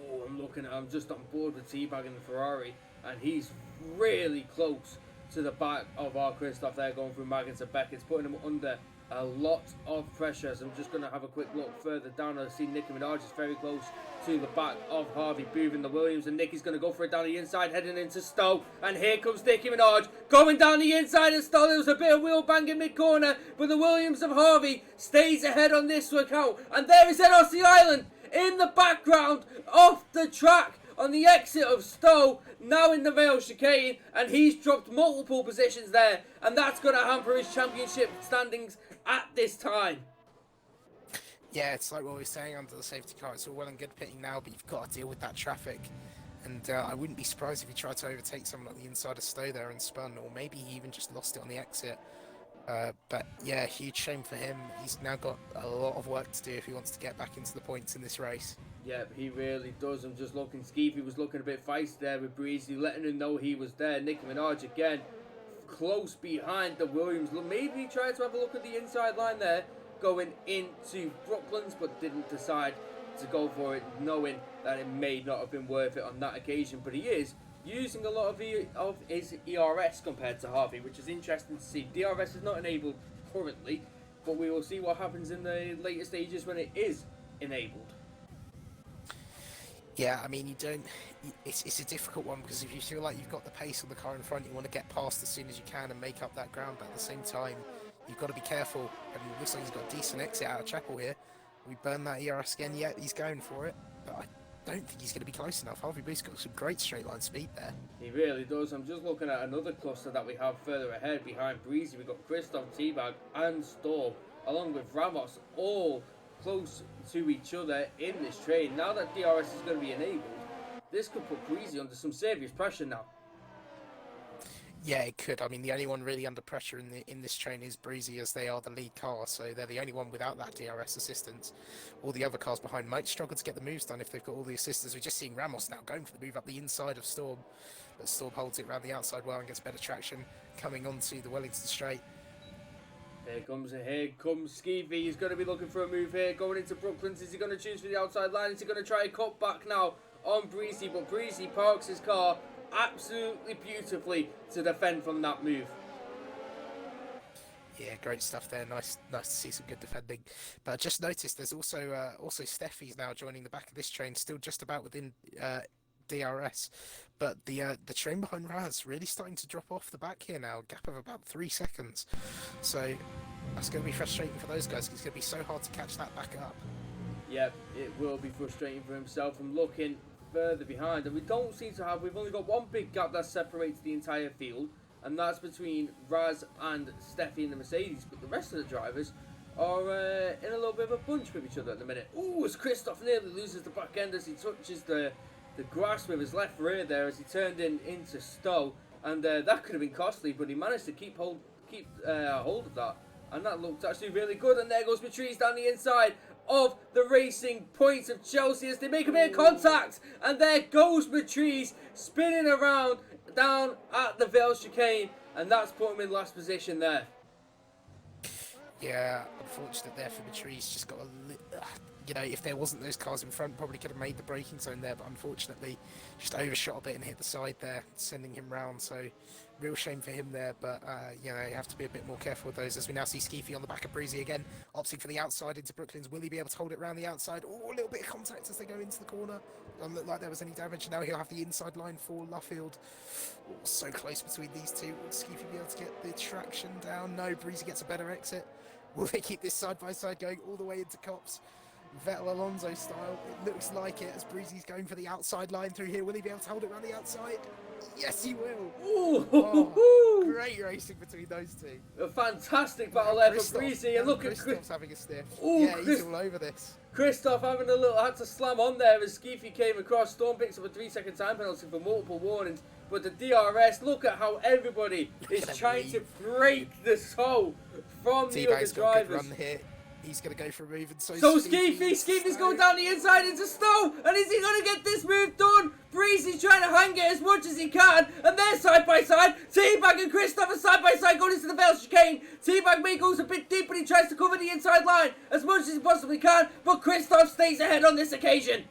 Oh, I'm just on board with Teabag in the Ferrari, and he's really close to the back of our Christoph there, going through Maggins and Beckett's, putting him under a lot of pressure. So I'm just going to have a quick look further down. I see Nicki Minaj is very close to the back of Harvey Booth in the Williams, and Nicky's going to go for it down the inside, heading into Stowe. And here comes Nicki Minaj going down the inside of Stowe. There was a bit of wheel banging mid-corner, but the Williams of Harvey stays ahead on this account. And there is NRC Island in the background off the track on the exit of Stowe, now in the Vale chicane, and he's dropped multiple positions there, and that's going to hamper his championship standings at this time. Yeah, it's like what we were saying under the safety car. It's all well and good pitting now, but you've got to deal with that traffic. And I wouldn't be surprised if he tried to overtake someone on the inside of Stowe there and spun, or maybe he even just lost it on the exit. But yeah, huge shame for him. He's now got a lot of work to do if he wants to get back into the points in this race. Yeah, he really does. I'm just looking. Skeefy was looking a bit feisty there with Breezy, letting him know he was there. Nicki Minaj again, close behind the Williams. Maybe he tried to have a look at the inside line there, going into Brooklands, but didn't decide to go for it, knowing that it may not have been worth it on that occasion. But he is using a lot of his ERS compared to Harvey, which is interesting to see. DRS is not enabled currently, but we will see what happens in the later stages when it is enabled. Yeah, I mean, it's a difficult one, because if you feel like you've got the pace of the car in front, you want to get past as soon as you can and make up that ground, but at the same time, you've got to be careful. And it looks like he's got a decent exit out of Chapel here. We burn that ERS again, yeah, he's going for it, but I don't think he's going to be close enough. Harvey Booth's got some great straight line speed there. He really does. I'm just looking at another cluster that we have further ahead behind Breezy. We've got Christoph, Teabag and Storm, along with Ramos, all close to each other in this train. Now that DRS is going to be enabled, this could put Breezy under some serious pressure now. Yeah, it could. I mean, the only one really under pressure in this train is Breezy, as they are the lead car, so they're the only one without that DRS assistance. All the other cars behind might struggle to get the moves done if they've got all the assistants. We're just seeing Ramos now going for the move up the inside of Storm, but Storm holds it around the outside well and gets better traction coming onto the Wellington Straight. Here comes Skeevy. He's going to be looking for a move here, going into Brooklands. Is he going to choose for the outside line? Is he going to try a cut back now on Breezy? But Breezy parks his car absolutely beautifully to defend from that move. Yeah, great stuff there. Nice to see some good defending. But I just noticed there's also Steffi's now joining the back of this train, still just about within DRS. But the train behind Raz really starting to drop off the back here now, a gap of about 3 seconds. So that's going to be frustrating for those guys, because it's going to be so hard to catch that back up. Yep, it will be frustrating for himself. I'm looking further behind, and we've only got one big gap that separates the entire field, and that's between Raz and Steffi in the Mercedes. But the rest of the drivers are in a little bit of a bunch with each other at the minute. Ooh, as Christoph nearly loses the back end as he touches the grass with his left rear there as he turned into Stowe, and that could have been costly, but he managed to keep hold of that, and that looked actually really good. And there goes Patrice down the inside of the Racing Point of Chelsea as they make a bit of contact, and there goes Patrice spinning around down at the Vale chicane, and that's put him in last position there. Yeah, unfortunate there for Patrice. Just got if there wasn't those cars in front, probably could have made the braking zone there, but unfortunately just overshot a bit and hit the side there, sending him round. So real shame for him there, but you have to be a bit more careful with those, as we now see Skeefy on the back of Breezy again, opting for the outside into Brooklands. Will he be able to hold it around the outside? Oh, a little bit of contact as they go into the corner. Doesn't look like there was any damage. Now he'll have the inside line for Luffield. Oh, so close between these two. Will Skeefy be able to get the traction down? No, Breezy gets a better exit. Will they keep this side-by-side going all the way into Cops? Vettel-Alonso style. It looks like it as Breezy's going for the outside line through here. Will he be able to hold it around the outside? Yes, he will. Ooh, oh, great racing between those two. A fantastic battle there for Breezy. And look at Christoph's having a sniff. Ooh, yeah, he's all over this. Christoph having a little, had to slam on there as Skeefy came across. Storm picks up a 3-second time penalty for multiple warnings. But the DRS, look at how everybody is trying to break the soul from the other drivers. Run here. He's going to go for a move, and so Skeefy's going down the inside into Stowe, and is he going to get this move done? Breezy's trying to hang it as much as he can, and they're side by side. T-Bag and Christoph are side by side going into the Vale chicane. T-Bag may goes a bit deep, but he tries to cover the inside line as much as he possibly can, but Christoph stays ahead on this occasion.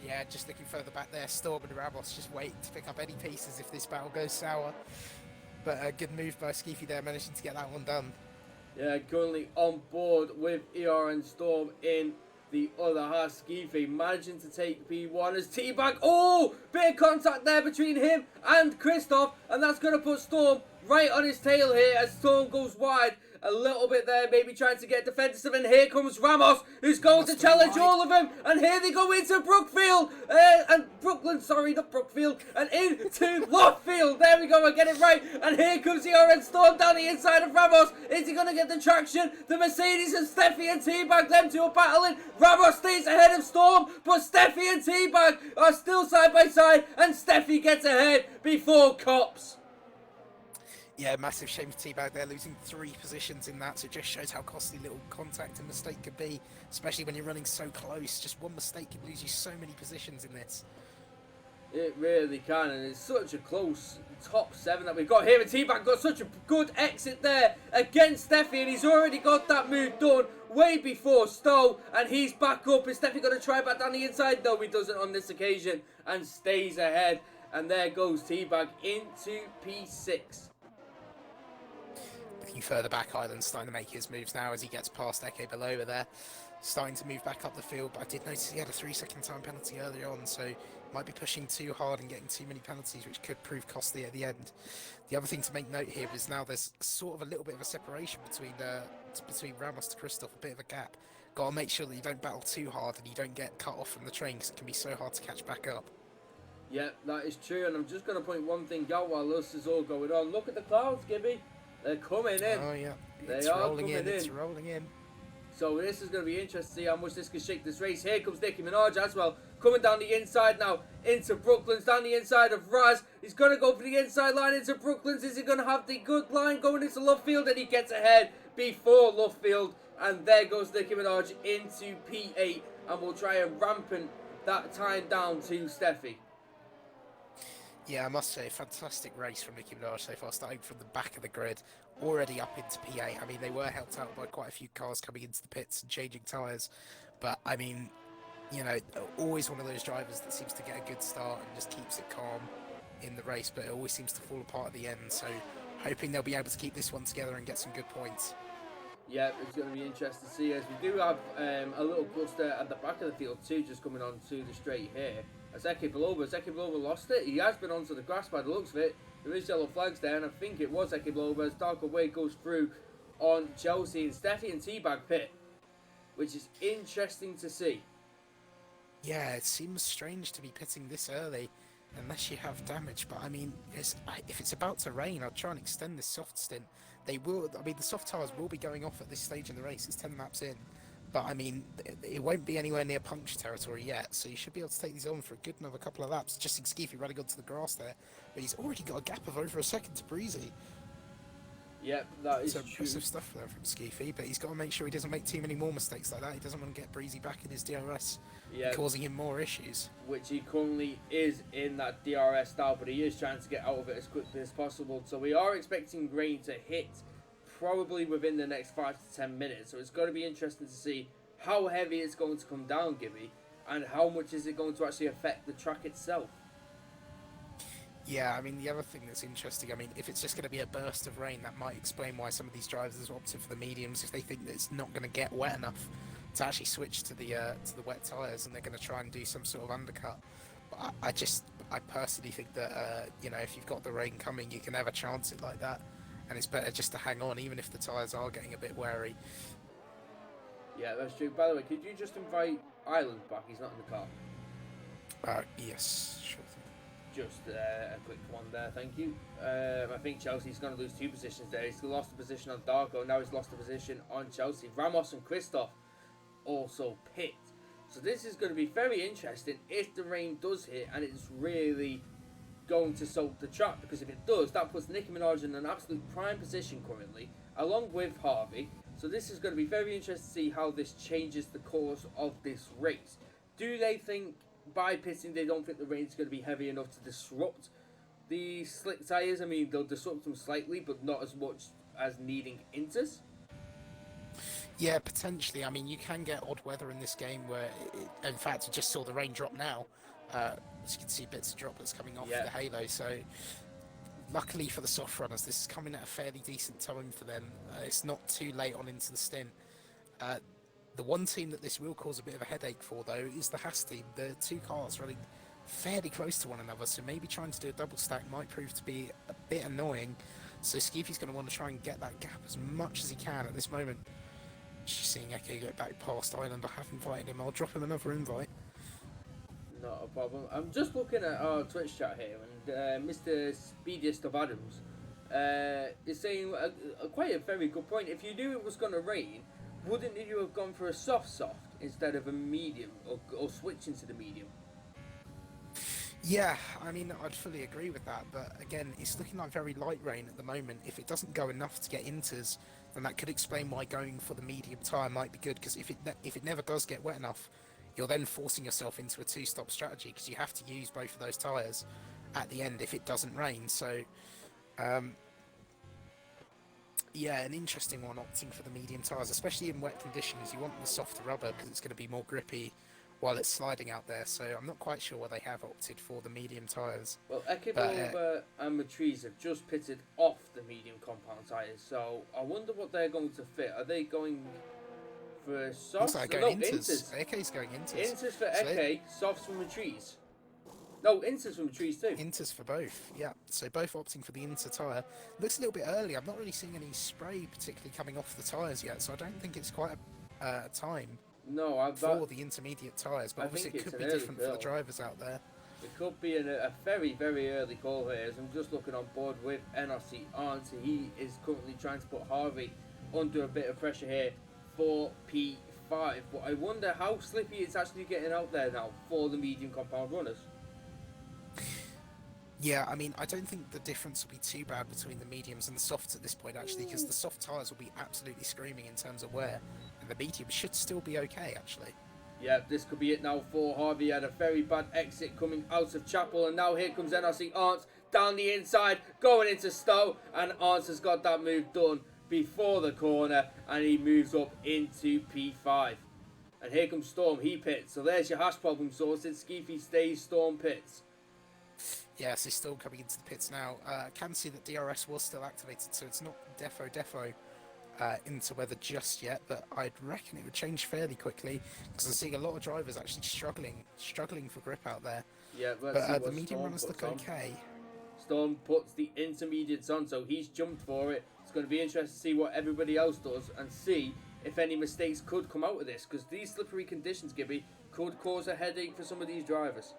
Yeah, just looking further back there, Storm and Ramos just waiting to pick up any pieces if this battle goes sour. But a good move by Skeefy there, managing to get that one done. Yeah, currently on board with ERN Storm in the other half. Skeefy managing to take P1 as T-Bag. Oh, bit of contact there between him and Christoph, and that's going to put Storm right on his tail here as Storm goes wide. A little bit there, maybe trying to get defensive, and here comes Ramos, who's going to challenge all of them, and here they go into Brookfield, and Brooklyn, sorry, not Brookfield, and into Loftfield. There we go, I get it right, and here comes the ERN Storm down the inside of Ramos. Is he going to get the traction? The Mercedes and Steffi and T-Bag, them two are battling. Ramos stays ahead of Storm, but Steffi and T-Bag are still side by side, and Steffi gets ahead before Cops. Yeah, massive shame for T-Bag there, losing 3 positions in that, so it just shows how costly little contact and mistake could be, especially when you're running so close. Just one mistake can lose you so many positions in this. It really can, and it's such a close top 7 that we've got here, and T-Bag got such a good exit there against Steffi, and he's already got that move done way before Stowe, and he's back up. Is Steffi going to try back down the inside? No, he doesn't on this occasion, and stays ahead, and there goes T-Bag into P6. Looking further back, Island's starting to make his moves now as he gets past Eke below there. Starting to move back up the field, but I did notice he had a 3-second time penalty earlier on, so might be pushing too hard and getting too many penalties, which could prove costly at the end. The other thing to make note here is now there's sort of a little bit of a separation between Ramos to Christoph, a bit of a gap. Got to make sure that you don't battle too hard and you don't get cut off from the train, because it can be so hard to catch back up. Yeah, that is true, and I'm just going to point one thing out while this is all going on. Look at the clouds, Gibby. They're coming in. Oh yeah, It's rolling in. So this is going to be interesting to see how much this can shake this race. Here comes Nicki Minaj as well, coming down the inside now into Brooklyn's, down the inside of Raz. He's going to go for the inside line into Brooklyn's. Is he going to have the good line going into Lovefield? And he gets ahead before Lovefield. And there goes Nicki Minaj into P8, and we'll try and rampant that time down to Steffi. Yeah, I must say, fantastic race from Nicki Minaj so far, starting from the back of the grid, already up into P8. I mean, they were helped out by quite a few cars coming into the pits and changing tyres, but I mean, you know, always one of those drivers that seems to get a good start and just keeps it calm in the race, but it always seems to fall apart at the end, so hoping they'll be able to keep this one together and get some good points. Yeah, it's going to be interesting to see, as we do have a little cluster at the back of the field too, just coming on to the straight here. As Eke Belova lost it. He has been onto the grass by the looks of it. There is yellow flags there, and I think it was Eke Belova as Dark Away goes through on Chelsea, and Steffi and T-Bag pit, which is interesting to see. Yeah, it seems strange to be pitting this early, unless you have damage, but I mean, if it's about to rain, I'll try and extend this soft stint. They will, I mean, the soft tyres will be going off at this stage in the race. It's 10 laps in. But, I mean, it won't be anywhere near puncture territory yet, so you should be able to take these on for a good another couple of laps. Just Skeefy running onto the grass there, but he's already got a gap of over a second to Breezy. Yep, that is true. Impressive stuff there from Skeefy, but he's got to make sure he doesn't make too many more mistakes like that. He doesn't want to get Breezy back in his DRS, causing him more issues. Which he currently is in that DRS style, but he is trying to get out of it as quickly as possible. So we are expecting rain to hit probably within the next 5 to 10 minutes. So it's going to be interesting to see how heavy it's going to come down, Gibby, and how much is it going to actually affect the track itself. Yeah, I mean, the other thing that's interesting, I mean, if it's just going to be a burst of rain, that might explain why some of these drivers have opted for the mediums, if they think that it's not going to get wet enough to actually switch to the wet tyres, and they're going to try and do some sort of undercut. But I personally think that, you know, if you've got the rain coming, you can have a chance it like that. and it's better just to hang on, even if the tyres are getting a bit wary. Yeah, that's true. By the way, could you just invite Ireland back? He's not in the car. Yes, sure thing. Just a quick one there, thank you. I think Chelsea's going to lose 2 positions there. He's lost a position on Darko, now he's lost a position on Chelsea. Ramos and Christoph also pit. So this is going to be very interesting if the rain does hit and it's really going to soak the track, because if it does, that puts Nicki Minaj in an absolute prime position currently, along with Harvey. So this is going to be very interesting to see how this changes the course of this race. Do they think by pitting they don't think the rain's going to be heavy enough to disrupt the slick tyres? I mean, they'll disrupt them slightly, but not as much as needing inters. Yeah, potentially. I mean, you can get odd weather in this game where, in fact, I just saw the rain drop now. As you can see, bits of droplets coming off the halo. So, luckily for the soft runners, this is coming at a fairly decent time for them. It's not too late on into the stint. The one team that this will cause a bit of a headache for, though, is the Haas team. The 2 cars running fairly close to one another, so maybe trying to do a double stack might prove to be a bit annoying. So Skeefy's going to want to try and get that gap as much as he can at this moment. Just seeing Eke get back past Island, I have invited him. I'll drop him another invite. Not a problem. I'm just looking at our Twitch chat here, and Mr. Speediest of Adams is saying quite a very good point. If you knew it was going to rain, wouldn't you have gone for a soft instead of a medium, or switching to the medium? Yeah, I mean, I'd fully agree with that, but again, it's looking like very light rain at the moment. If it doesn't go enough to get inters, then that could explain why going for the medium tyre might be good, because if it never does get wet enough, you're then forcing yourself into a 2-stop strategy, because you have to use both of those tyres at the end if it doesn't rain. So, yeah, an interesting one, opting for the medium tyres, especially in wet conditions. You want the softer rubber because it's going to be more grippy while it's sliding out there, so I'm not quite sure why they have opted for the medium tyres. Well, Ekibalova and Matriz have just pitted off the medium compound tyres, so I wonder what they're going to fit. Are they going for softs? Looks like going inters. Eke's going inters. Inters for Eke, softs for Matriz. No, inters for Matriz too. Inters for both, yeah. So both opting for the inter tyre. Looks a little bit early. I'm not really seeing any spray particularly coming off the tyres yet, so I don't think it's quite a time. No, for the intermediate tyres, but obviously it could be different for the drivers out there. It could be a very, very early call here, as I'm just looking on board with NRC Arndt. He is currently trying to put Harvey under a bit of pressure here for P5, but I wonder how slippy it's actually getting out there now for the medium compound runners. Yeah, I mean, I don't think the difference will be too bad between the mediums and the softs at this point, actually, because the soft tyres will be absolutely screaming in terms of wear. The medium should still be okay, actually. Yeah, this could be it now for Harvey. He had a very bad exit coming out of Chapel, and now here comes NRC Arndt down the inside, going into Stowe, and Arndt has got that move done before the corner, and he moves up into P5. And here comes Storm, he pits. So there's your hash problem sorted. Skeefy stays, Storm pits. Yeah, so still coming into the pits now. I can see that DRS was still activated, so it's not defo into weather just yet, but I'd reckon it would change fairly quickly, because I'm seeing a lot of drivers actually struggling for grip out there. Yeah, but the medium runners look okay. Storm puts the intermediates on, so he's jumped for it. It's going to be interesting to see what everybody else does and see if any mistakes could come out of this, because these slippery conditions, Gibby, could cause a headache for some of these drivers.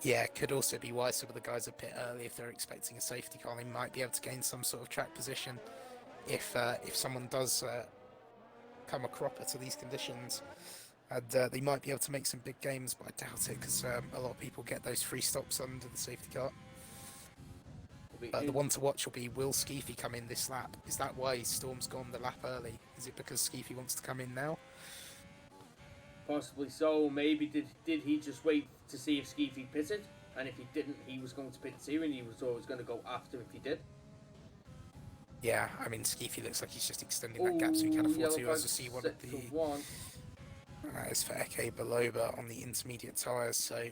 Yeah, it could also be why some of the guys are pit early. If they're expecting a safety car, they might be able to gain some sort of track position if someone does come a cropper to these conditions. And they might be able to make some big games, but I doubt it, because a lot of people get those free stops under the safety car. The one to watch will be, will Skeefy come in this lap? Is that why Storm's gone the lap early? Is it because Skeefy wants to come in now? Possibly so. Maybe did he just wait to see if Skeefy pitted? And if he didn't, he was going to pit too, and he was always going to go after if he did. Yeah, I mean, Skeefy looks like he's just extending that gap so he can afford to, as you see one of the... That is for Eke Beloba on the intermediate tyres, so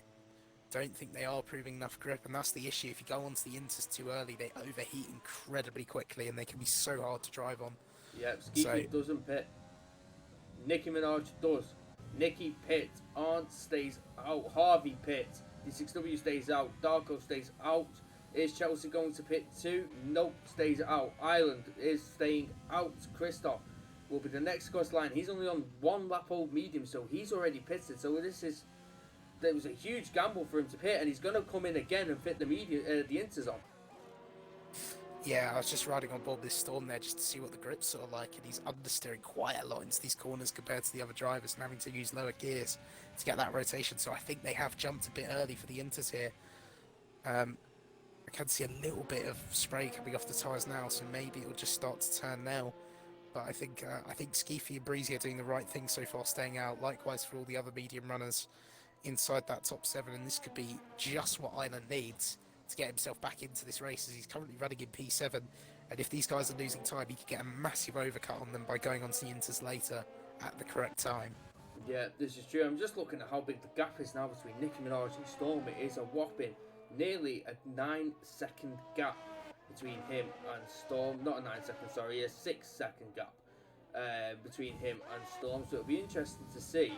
don't think they are proving enough grip, and that's the issue. If you go onto the inters too early, they overheat incredibly quickly, and they can be so hard to drive on. Yeah, Skeefy doesn't pit. Nicki Minaj does. Nicki pits, Arndt stays out, Harvey pits, D6W stays out, Darko stays out, Is Chelsea going to pit 2? Nope, stays out. Ireland is staying out. Christoph will be the next cross line. He's only on 1 lap old medium, so he's already pitted. So there was a huge gamble for him to pit, and he's going to come in again and fit the inters on. Yeah, I was just riding on board this Storm there just to see what the grip's sort of like, and he's understeering quite a lot into these corners compared to the other drivers and having to use lower gears to get that rotation. So I think they have jumped a bit early for the inters here. I can see a little bit of spray coming off the tyres now, so maybe it'll just start to turn now. But I think Skeefy and Breezy are doing the right thing so far, staying out. Likewise for all the other medium runners inside that top 7, and this could be just what Ireland needs to get himself back into this race, as he's currently running in P7, and if these guys are losing time, he could get a massive overcut on them by going on to the inters later at the correct time. Yeah, this is true. I'm just looking at how big the gap is now between Nicki Minaj and Storm. It is a whopping nearly a 9-second gap between him and Storm. Not a 9-second, sorry, a 6-second gap between him and Storm. So it'll be interesting to see,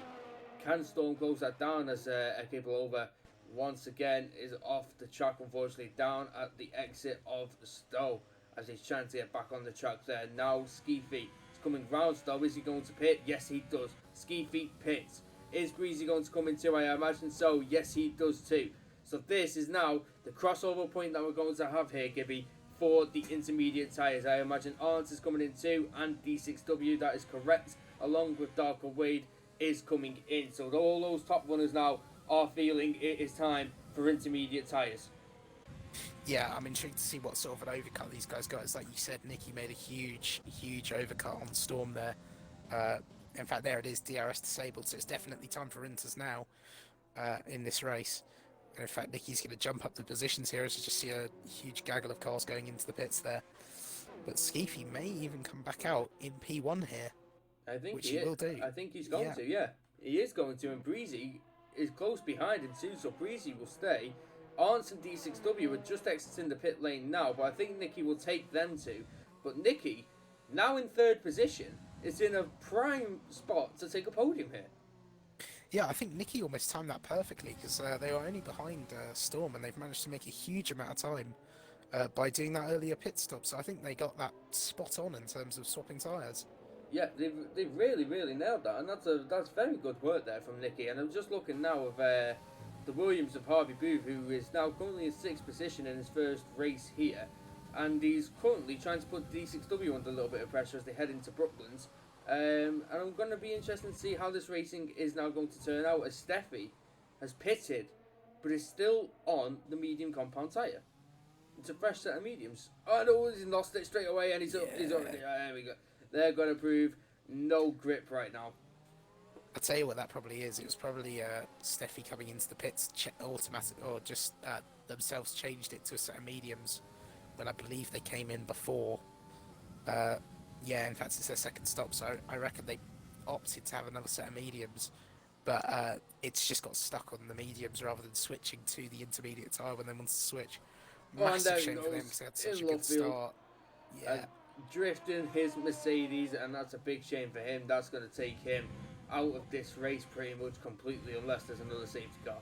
can Storm close that down, as Ekipalova once again is off the track, unfortunately, down at the exit of Stowe, as he's trying to get back on the track there. Now Skeefy is coming round Stowe. Is he going to pit? Yes, he does. Skeefy pits. Is Breezy going to come in too? I imagine so. Yes, he does too. So this is now the crossover point that we're going to have here, Gibby, for the intermediate tyres. I imagine Arndt is coming in too, and D6W, that is correct, along with Darko Wade is coming in. So all those top runners now are feeling it is time for intermediate tyres. Yeah, I'm intrigued to see what sort of an overcut these guys got. As like you said, Nicky made a huge overcut on Storm there. In fact, there it is, DRS disabled, so it's definitely time for inters now in this race. And in fact, Nicky's going to jump up the positions here, as you just see a huge gaggle of cars going into the pits there. But Skeefy may even come back out in P1 here. I think which he will do. I think he's going to, yeah. He is going to, and Breezy is close behind him too, so Breezy will stay. Arndt and D6W are just exiting the pit lane now, but I think Nicky will take them too. But Nicky, now in 3rd position, is in a prime spot to take a podium here. Yeah, I think Nicky almost timed that perfectly, because they were only behind Storm, and they've managed to make a huge amount of time by doing that earlier pit stop. So I think they got that spot on in terms of swapping tyres. Yeah, they've really nailed that, and that's very good work there from Nicky. And I'm just looking now of the Williams of Harvey Booth, who is now currently in 6th position in his first race here, and he's currently trying to put D6W under a little bit of pressure as they head into Brooklands. And I'm going to be interested to see how this racing is now going to turn out, as Steffi has pitted, but is still on the medium compound tyre. It's a fresh set of mediums. Oh no, he's lost it straight away, and he's already. There we go. They're going to prove no grip right now. I'll tell you what that probably is. It was probably Steffi coming into the pits automatic, or just themselves changed it to a set of mediums when I believe they came in before. Yeah, in fact, it's their second stop, so I reckon they opted to have another set of mediums. But it's just got stuck on the mediums rather than switching to the intermediate tyre when they wanted to switch. Massive shame for them because they had such a good start. Yeah. Drifting his Mercedes, and that's a big shame for him. That's going to take him out of this race pretty much completely, unless there's another safety car.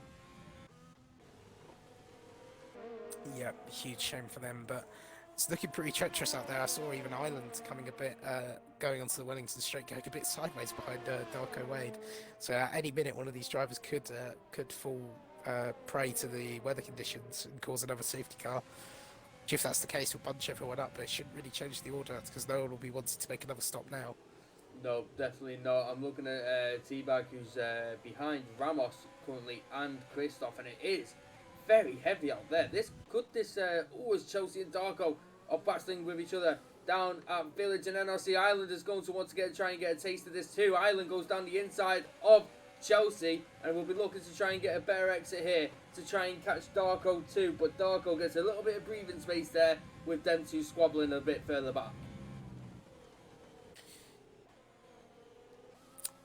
Yeah, huge shame for them, but it's looking pretty treacherous out there. I saw even Ireland coming a bit, going onto the Wellington straight, going a bit sideways behind Darko Wade. So at any minute, one of these drivers could fall prey to the weather conditions and cause another safety car. If that's the case, we'll bunch everyone up, but it shouldn't really change the order, because no one will be wanting to make another stop now. No, definitely not. I'm looking at T-Bag, who's behind Ramos currently, and Christoph, and it is very heavy out there. It's Chelsea and Darko are battling with each other down at Village, and NRC Ireland is going to want to try and get a taste of this too. Ireland goes down the inside of Chelsea, and we'll be looking to try and get a better exit here to try and catch Darko too, but Darko gets a little bit of breathing space there with them two squabbling a bit further back.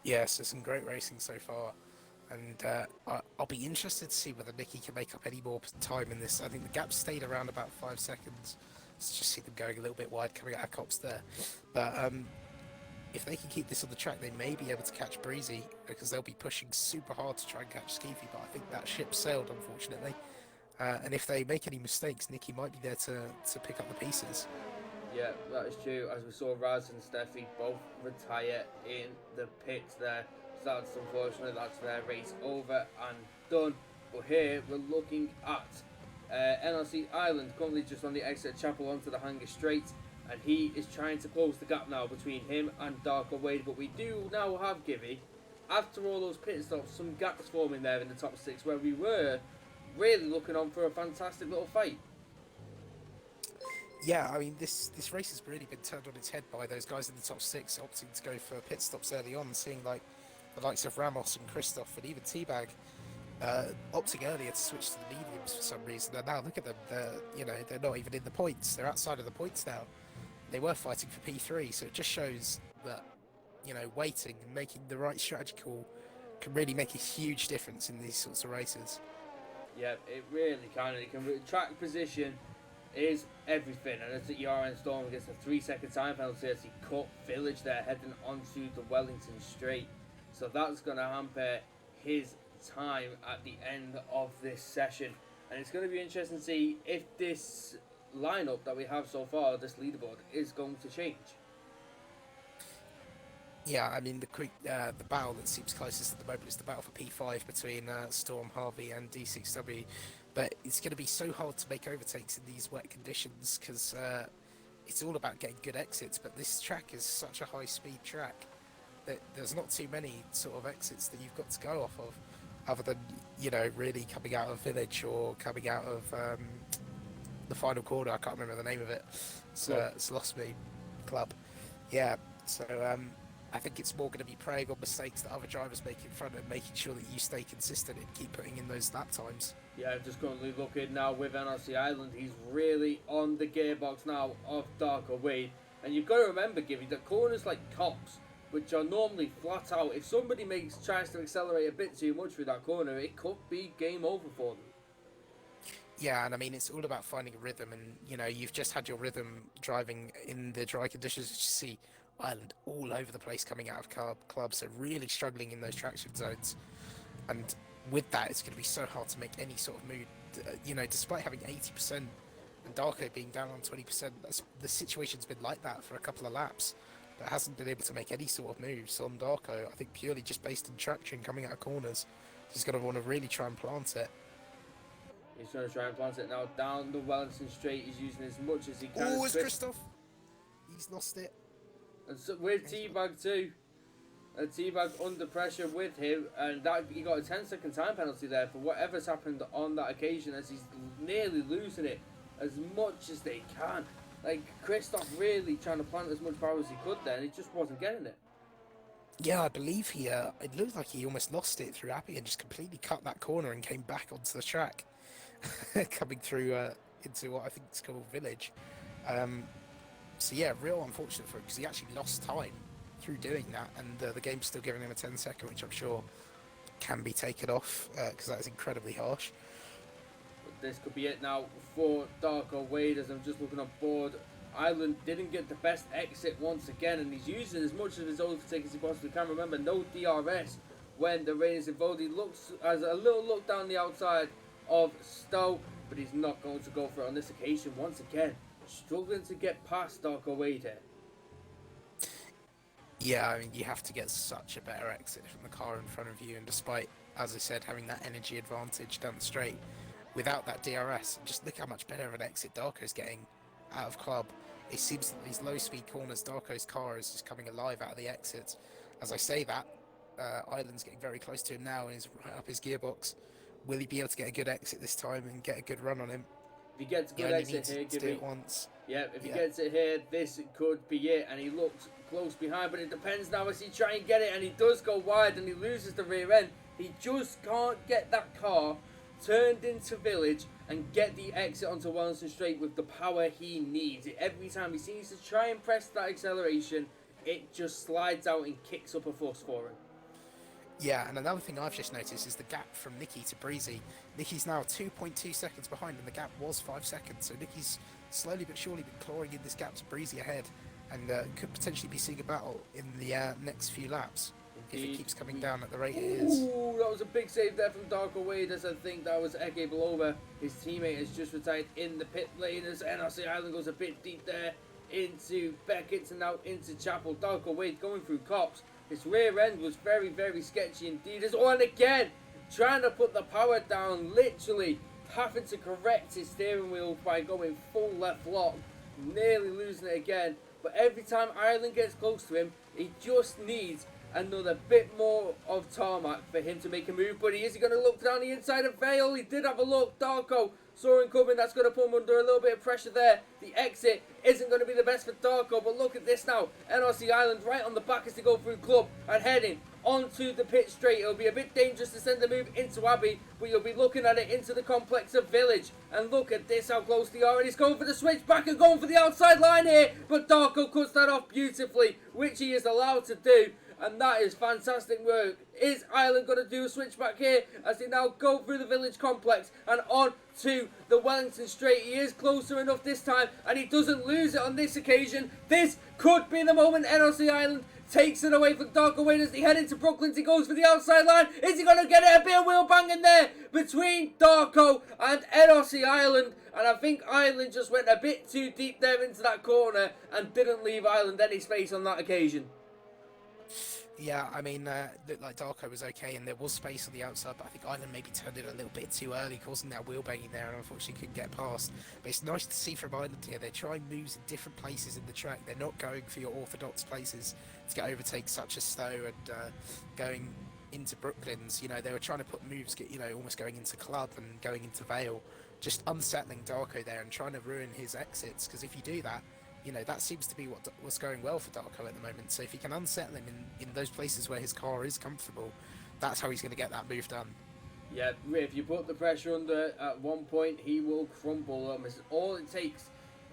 Yes, there's some great racing so far, and I'll be interested to see whether Nicky can make up any more time in this. I think the gap stayed around about 5 seconds. Let's just see them going a little bit wide coming out of Cops there, but if they can keep this on the track, they may be able to catch Breezy, because they'll be pushing super hard to try and catch Skeefy, but I think that ship sailed, unfortunately. And if they make any mistakes, Nicky might be there to pick up the pieces. Yeah, that is true. As we saw, Raz and Steffi both retire in the pits there. So that's unfortunately, that's their race over and done. But here we're looking at NLC Island, currently just on the exit of Chapel onto the Hanger Straight. And he is trying to close the gap now between him and Darko Wade. But we do now have Gibby, after all those pit stops, some gaps forming there in the top 6 where we were really looking on for a fantastic little fight. Yeah, I mean, this race has really been turned on its head by those guys in the top 6 opting to go for pit stops early on, seeing like the likes of Ramos and Christoph and even Teabag opting earlier to switch to the mediums for some reason. And now look at them, they're not even in the points. They're outside of the points now. They were fighting for P3, so it just shows that, waiting and making the right strategy call can really make a huge difference in these sorts of races. Yeah, it really can. Track position is everything, and as the ERN Storm gets a 3-second time penalty as he cut Village there heading onto the Wellington Straight. So that's going to hamper his time at the end of this session. And it's going to be interesting to see if this lineup that we have so far, this leaderboard, is going to change. Yeah, I mean, the battle that seems closest at the moment is the battle for P5 between Storm, Harvey and D6W. But it's going to be so hard to make overtakes in these wet conditions because it's all about getting good exits. But this track is such a high-speed track that there's not too many sort of exits that you've got to go off of, other than, really coming out of Village or coming out of the final corner. I can't remember the name of it. It's lost me. Club. Yeah, so I think it's more going to be preying on mistakes that other drivers make in front and making sure that you stay consistent and keep putting in those lap times. Yeah, just currently looking now with NRC Island, he's really on the gearbox now of Darko Wade. And you've got to remember, Gibby, that corners like Cops, which are normally flat out, if somebody tries to accelerate a bit too much through that corner, it could be game over for them. Yeah, and I mean, it's all about finding a rhythm, and, you've just had your rhythm driving in the dry conditions, as you see Ireland all over the place coming out of clubs, so really struggling in those traction zones. And with that, it's going to be so hard to make any sort of move, despite having 80% and Darko being down on 20%, the situation's been like that for a couple of laps, but hasn't been able to make any sort of moves on Darko, I think purely just based on traction coming out of corners. He's going to want to really try and plant it. He's going to try and plant it now down the Wellington Straight. He's using as much as he can. Oh, it's Christoph! He's lost it. And so with Teabag too. Teabag under pressure with him, and that he got a 10-second time penalty there for whatever's happened on that occasion, as he's nearly losing it as much as they can. Like, Christoph really trying to plant as much power as he could there, and he just wasn't getting it. Yeah, I believe it looked like he almost lost it through Appy and just completely cut that corner and came back onto the track, coming through into what I think is called Village. So yeah, real unfortunate for him because he actually lost time through doing that, and the game's still giving him a 10-second, which I'm sure can be taken off because that is incredibly harsh. But this could be it now for Darko Wade, as I'm just looking on board. Ireland didn't get the best exit once again, and he's using as much of his overtake as he possibly can. Remember, no DRS when the rain is involved. He looks as a little look down the outside of Stowe, but he's not going to go for it on this occasion once again. Struggling to get past Darko Wade here. Yeah, I mean, you have to get such a better exit from the car in front of you, and despite, as I said, having that energy advantage down the straight, without that DRS, just look how much better of an exit Darko's getting out of club. It seems that these low-speed corners, Darko's car is just coming alive out of the exits. As I say that, Ireland's getting very close to him now and is right up his gearbox. Will he be able to get a good exit this time and get a good run on him? If he gets a good exit here, do it once. Yeah, if he gets it here, this could be it. And he looks close behind, but it depends now as he tries and get it, and he does go wide and he loses the rear end. He just can't get that car turned into Village and get the exit onto Wellington Straight with the power he needs. Every time he seems to try and press that acceleration, it just slides out and kicks up a fuss for him. Yeah, and another thing I've just noticed is the gap from Nicky to Breezy. Nicky's now 2.2 seconds behind, and the gap was 5 seconds. So Nicky's slowly but surely been clawing in this gap to Breezy ahead, and could potentially be seeing a battle in the next few laps. if it keeps coming down at the rate it is. Ooh, that was a big save there from Darko Wade, as I think that was Eke Belova. His teammate has just retired in the pit lane as NRC Island goes a bit deep there into Beckett and now into Chapel. Darko Wade going through cops. His rear end was very, very sketchy indeed. And again, trying to put the power down, literally having to correct his steering wheel by going full left lock, nearly losing it again. But every time Ireland gets close to him, he just needs another bit more of tarmac for him to make a move. But he is going to look down the inside of Vale. He did have a look. Darko saw him coming. That's going to put him under a little bit of pressure there. The exit isn't going to be the best for Darko. But look at this now. NRC Island right on the back as they go through club and heading onto the pit straight. It'll be a bit dangerous to send the move into Abbey, but you'll be looking at it into the complex of Village. And look at this, how close they are. And he's going for the switch back and going for the outside line here. But Darko cuts that off beautifully, which he is allowed to do. And that is fantastic work. Is Ireland going to do a switch back here as they now go through the Village complex and on to the Wellington Straight? He is closer enough this time and he doesn't lose it on this occasion. This could be the moment NRC Island takes it away from Darko Wade as they head into Brooklyn. He goes for the outside line. Is he going to get it? A bit of wheel banging there between Darko and NRC Island. And I think Ireland just went a bit too deep there into that corner and didn't leave Ireland any space on that occasion. Yeah, I mean, looked like Darko was okay and there was space on the outside, but I think Ireland maybe turned it a little bit too early, causing that wheel banging there, and unfortunately couldn't get past. But it's nice to see from Ireland here. They're trying moves in different places in the track. They're not going for your orthodox places to get overtakes such as Stowe and going into Brooklands. You know, they were trying to put moves, almost going into Club and going into Vale, just unsettling Darko there and trying to ruin his exits, because if you do that, that seems to be what's going well for Darko at the moment. So if he can unsettle him in those places where his car is comfortable, that's how he's going to get that move done. Yeah, if you put the pressure under at one point, he will crumble. All it takes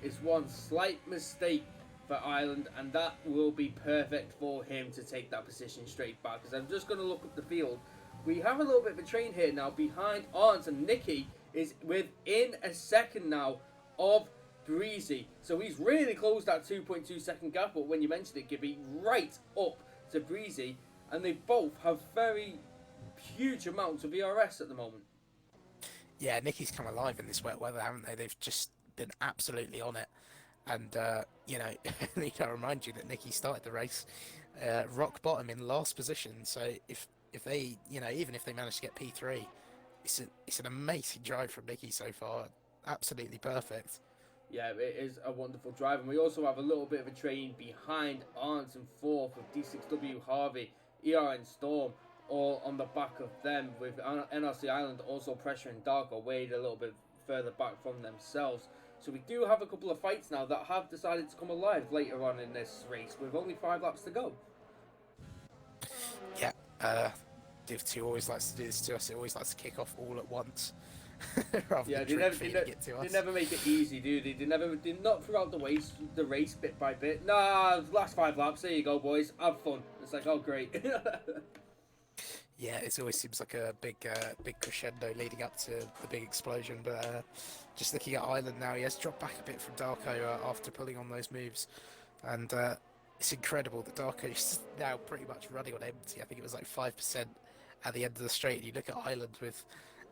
is one slight mistake for Ireland, and that will be perfect for him to take that position straight back. Because I'm just going to look at the field. We have a little bit of a train here now behind Arns, and Nicky is within a second now of Breezy. So he's really closed that 2.2 second gap, but when you mentioned it, Gibby, right up to Breezy, and they both have very huge amounts of ERS at the moment. Yeah, Nicky's come alive in this wet weather, haven't they? They've just been absolutely on it. And, I remind you that Nicky started the race rock bottom in last position. So if they, even if they manage to get P3, it's an amazing drive from Nicky so far. Absolutely perfect. Yeah, it is a wonderful drive. And we also have a little bit of a train behind Arndt and fourth with D6W Harvey, ERN Storm, all on the back of them, with NRC Island also pressuring Darko Wade a little bit further back from themselves. So we do have a couple of fights now that have decided to come alive later on in this race, with only 5 laps to go. Yeah, Div 2 always likes to do this to us. It always likes to kick off all at once. Yeah, they never make it easy, do they? They not throughout the race bit by bit. Nah, last 5 laps, there you go, boys, have fun. It's like, oh, great. Yeah, it always seems like a big crescendo leading up to the big explosion. But just looking at Ireland now, he has dropped back a bit from Darko after pulling on those moves, and it's incredible that Darko is now pretty much running on empty. I think it was like 5% at the end of the straight. You look at Ireland with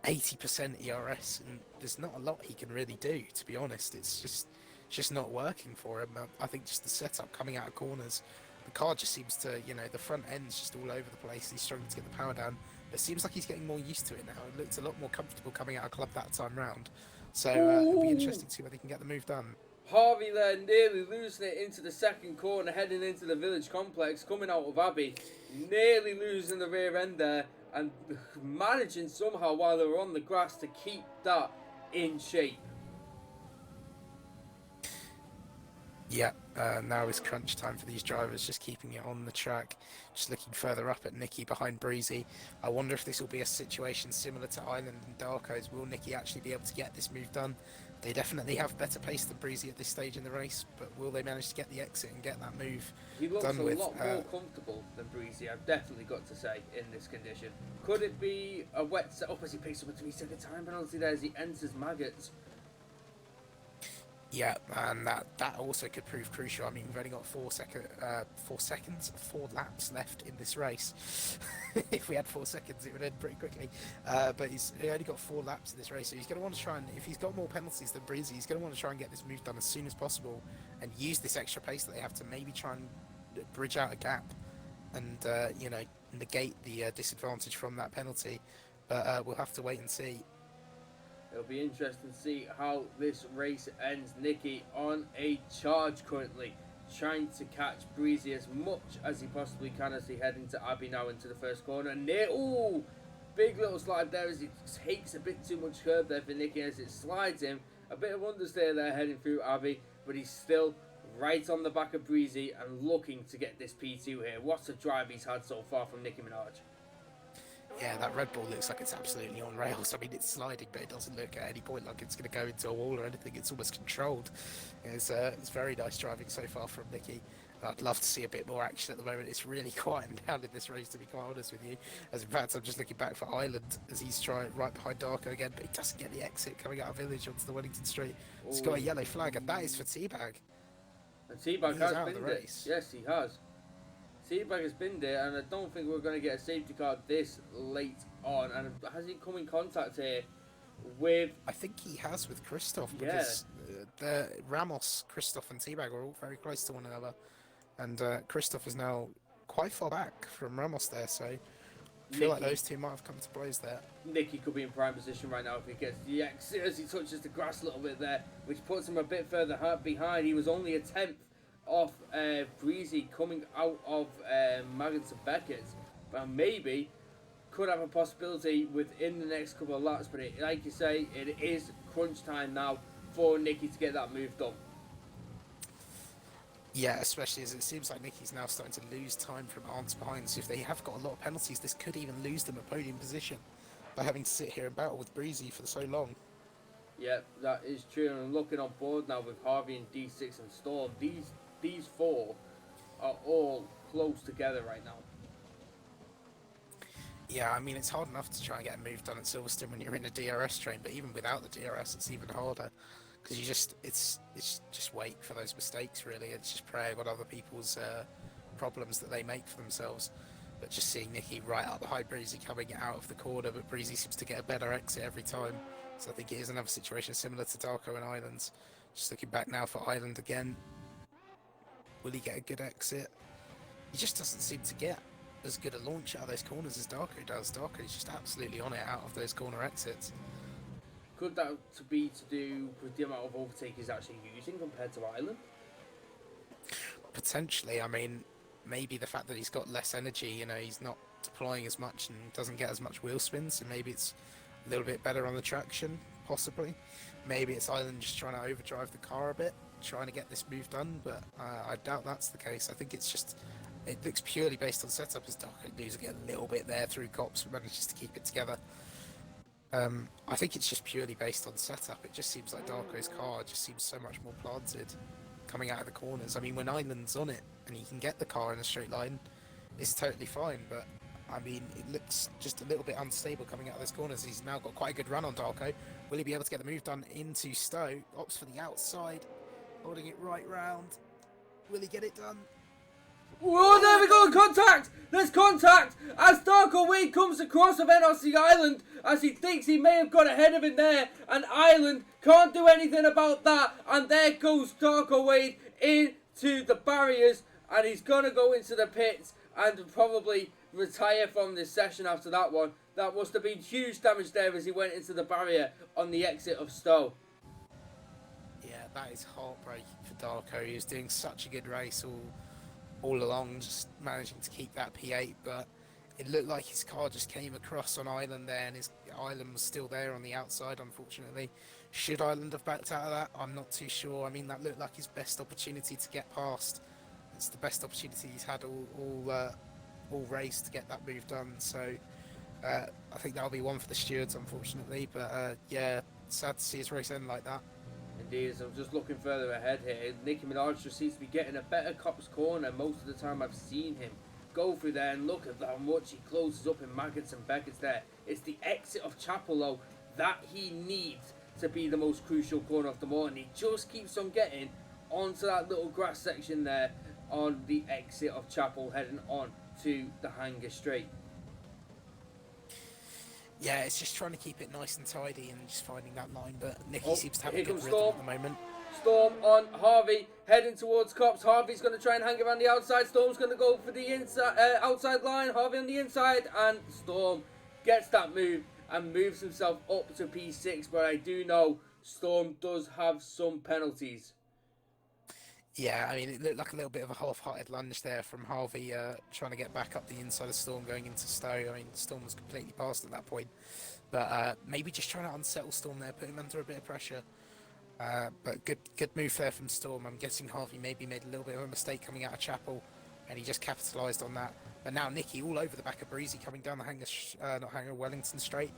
80% ERS, and there's not a lot he can really do, to be honest. It's just not working for him. I think just the setup coming out of corners, the car just seems to, the front end's just all over the place. He's struggling to get the power down, but it seems like he's getting more used to it now. It looks a lot more comfortable coming out of club that time round. So it'll be interesting to see whether he can get the move done. Harvey there nearly losing it into the second corner, heading into the Village complex, coming out of Abbey, nearly losing the rear end there, and managing somehow while they were on the grass to keep that in shape. Yeah, now is crunch time for these drivers, just keeping it on the track, just looking further up at Nicky behind Breezy. I wonder if this will be a situation similar to Ireland and Darko's. Will Nicky actually be able to get this move done? They definitely have better pace than Breezy at this stage in the race, but will they manage to get the exit and get that move done? He looks a lot more comfortable than Breezy, I've definitely got to say, in this condition. Could it be a wet setup as he picks up a 3-second time penalty there as he enters Maggots? Yeah, and that also could prove crucial. I mean, we've only got 4 seconds, 4 laps left in this race. If we had 4 seconds, it would end pretty quickly. But he only got 4 laps in this race, so he's going to want to try and, if he's got more penalties than Breezy, he's going to want to try and get this move done as soon as possible and use this extra pace that they have to maybe try and bridge out a gap and negate the disadvantage from that penalty. But we'll have to wait and see. It'll be interesting to see how this race ends. Nicky on a charge currently, trying to catch Breezy as much as he possibly can as he head into Abbey now into the first corner. Ooh, big little slide there as he takes a bit too much curb there for Nicky as it slides him. A bit of understeer there heading through Abbey, but he's still right on the back of Breezy and looking to get this P2 here. What a drive he's had so far from Nicki Minaj. Yeah, that Red Bull looks like it's absolutely on rails. I mean, it's sliding, but it doesn't look at any point like it's going to go into a wall or anything. It's almost controlled. It's very nice driving so far from Nicky. I'd love to see a bit more action at the moment. It's really quieting down in this race, to be quite honest with you. As in fact, I'm just looking back for Island as he's trying right behind Darko again, but he doesn't get the exit coming out of Village onto the Wellington Straight. He's got a yellow flag, and that is for Teabag. And Teabag has been there. Yes, he has. Teabag has been there, and I don't think we're going to get a safety car this late on. And has he come in contact here with... I think he has with Christoph, because Ramos, Christoph and Teabag are all very close to one another. And Christoph is now quite far back from Ramos there, so I feel like those two might have come to blows there. Nicky could be in prime position right now if he gets the exit as he touches the grass a little bit there, which puts him a bit further behind. He was only a 10th off Breezy coming out of Maggins and Beckett, but maybe could have a possibility within the next couple of laps. But like you say, it is crunch time now for Nicky to get that move done. Yeah, especially as it seems like Nicky's now starting to lose time from Arndt's behind. So if they have got a lot of penalties, this could even lose them a podium position by having to sit here and battle with Breezy for so long. Yeah, that is true. And I'm looking on board now with Harvey and D6 and Storm. These four are all close together right now. Yeah, I mean, it's hard enough to try and get a move done at Silverstone when you're in a DRS train, but even without the DRS, it's even harder. Because it's just wait for those mistakes, really. It's just preying on other people's problems that they make for themselves. But just seeing Nicky right up behind Breezy coming out of the corner, but Breezy seems to get a better exit every time. So I think it is another situation similar to Darko and Islands. Just looking back now for Island again. Will he get a good exit? He just doesn't seem to get as good a launch out of those corners as Darko does. Darko's just absolutely on it out of those corner exits. Could that be to do with the amount of overtake he's actually using compared to Island? Potentially. I mean, maybe the fact that he's got less energy, he's not deploying as much and doesn't get as much wheel spin, so maybe it's a little bit better on the traction, possibly. Maybe it's Island just trying to overdrive the car a bit, trying to get this move done, but I doubt that's the case. I think it looks purely based on setup as Darko losing it a little bit there through Cops, but manages to keep it together. I think it's just purely based on setup. It just seems like Darko's car just seems so much more planted coming out of the corners. I mean, when Island's on it and he can get the car in a straight line, it's totally fine, but I mean, it looks just a little bit unstable coming out of those corners. He's now got quite a good run on Darko. Will he be able to get the move done into Stowe? Opts for the outside, holding it right round. Will he get it done? Whoa, there we go, contact! There's contact! As Darko Wade comes across of NRC Island, as he thinks he may have got ahead of him there, and Island can't do anything about that, and there goes Darko Wade into the barriers, and he's gonna go into the pits and probably retire from this session after that one. That must have been huge damage there as he went into the barrier on the exit of Stowe. Yeah, that is heartbreaking for Darko. He was doing such a good race all along, just managing to keep that P8, but it looked like his car just came across on Island there, and his Island was still there on the outside, unfortunately. Should Island have backed out of that? I'm not too sure. I mean, that looked like his best opportunity to get past. It's the best opportunity he's had all race to get that move done, so I think that'll be one for the stewards, unfortunately, but yeah, sad to see his race end like that. Indeed, as I'm just looking further ahead here, Nicki Minaj just seems to be getting a better Cop's corner most of the time I've seen him go through there, and look at how much he closes up in Maggots and Beckett's there. It's the exit of Chapel, though, that he needs to be the most crucial corner of them all, and he just keeps on getting onto that little grass section there on the exit of Chapel, heading on to the Hanger Straight. Yeah, it's just trying to keep it nice and tidy and just finding that line, but Nicky seems to have a here good comes rhythm Storm. at the moment. Storm on Harvey, heading towards Cops. Harvey's going to try and hang around the outside. Storm's going to go for the inside, outside line. Harvey on the inside, and Storm gets that move and moves himself up to P6, but I do know Storm does have some penalties. Yeah, I mean, it looked like a little bit of a half-hearted lunge there from Harvey, trying to get back up the inside of Storm going into Stowe. I mean, Storm was completely past at that point. But maybe just trying to unsettle Storm there, put him under a bit of pressure. But good move there from Storm. I'm guessing Harvey maybe made a little bit of a mistake coming out of Chapel, and he just capitalised on that. But now Nicky all over the back of Breezy coming down the Wellington Straight.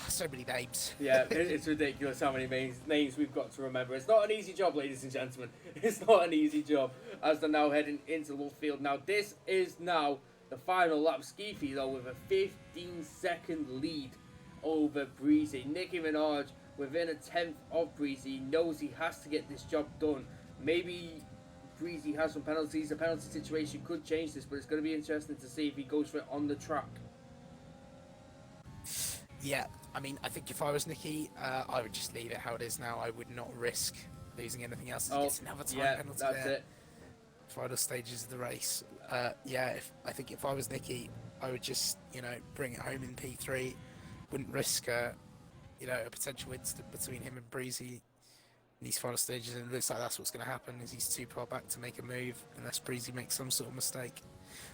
So many names. Yeah, it's ridiculous how many names we've got to remember. It's not an easy job, ladies and gentlemen. It's not an easy job as they're now heading into the field. Now, this is now the final lap. Skeefy, though, with a 15-second lead over Breezy. Nicki Minaj, within a tenth of Breezy, knows he has to get this job done. Maybe Breezy has some penalties. The penalty situation could change this, but it's going to be interesting to see if he goes for it on the track. Yeah, I mean, I think if I was Nicky, I would just leave it how it is now. I would not risk losing anything else. It's another time penalty that's there. it. Final stages of the race. I think if I was Nicky, I would just, bring it home in P3. Wouldn't risk, a potential incident between him and Breezy in these final stages. And it looks like that's what's going to happen, is he's too far back to make a move, unless Breezy makes some sort of mistake.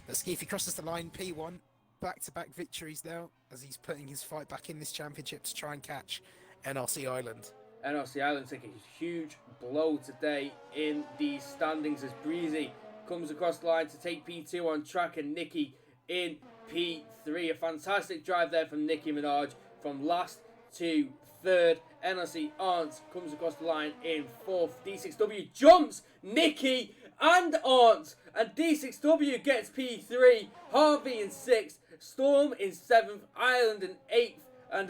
But Skeefy crosses the line, P1. Back-to-back victories now, as he's putting his fight back in this championship to try and catch NRC Island. NRC Island taking a huge blow today in the standings as Breezy comes across the line to take P2 on track, and Nicky in P3. A fantastic drive there from Nicki Minaj from last to third. NRC Arndt comes across the line in fourth. D6W jumps Nicky and Arndt, and D6W gets P3. Harvey in sixth. Storm in seventh, Ireland in eighth, and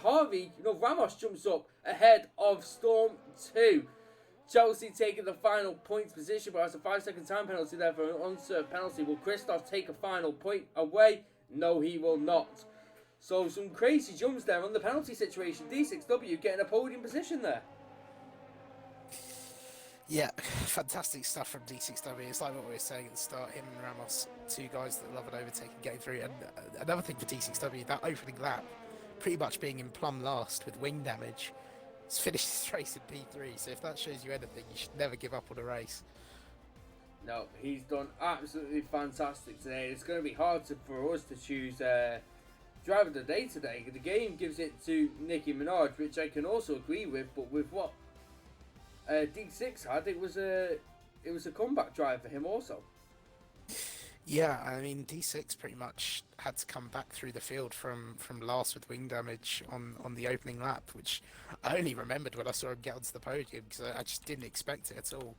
Harvey, Ramos jumps up ahead of Storm 2. Chelsea taking the final points position, but has a 5-second time penalty there for an unserved penalty. Will Christoph take a final point away? No, he will not. So some crazy jumps there on the penalty situation. D6W getting a podium position there. Yeah, fantastic stuff from D6W. It's like what we were saying at the start, him and Ramos, two guys that love an overtake and getting through. And another thing for D6W, that opening lap, pretty much being in plumb last with wing damage, he's finished this race in P3. So if that shows you anything, you should never give up on a race. No, he's done absolutely fantastic today. It's going to be hard for us to choose driver of the day today. The game gives it to Nicki Minaj, which I can also agree with, but with what D6 had, it was a comeback drive for him also. Yeah, I mean, D6 pretty much had to come back through the field from last with wing damage on the opening lap, which I only remembered when I saw him get onto the podium, because I just didn't expect it at all.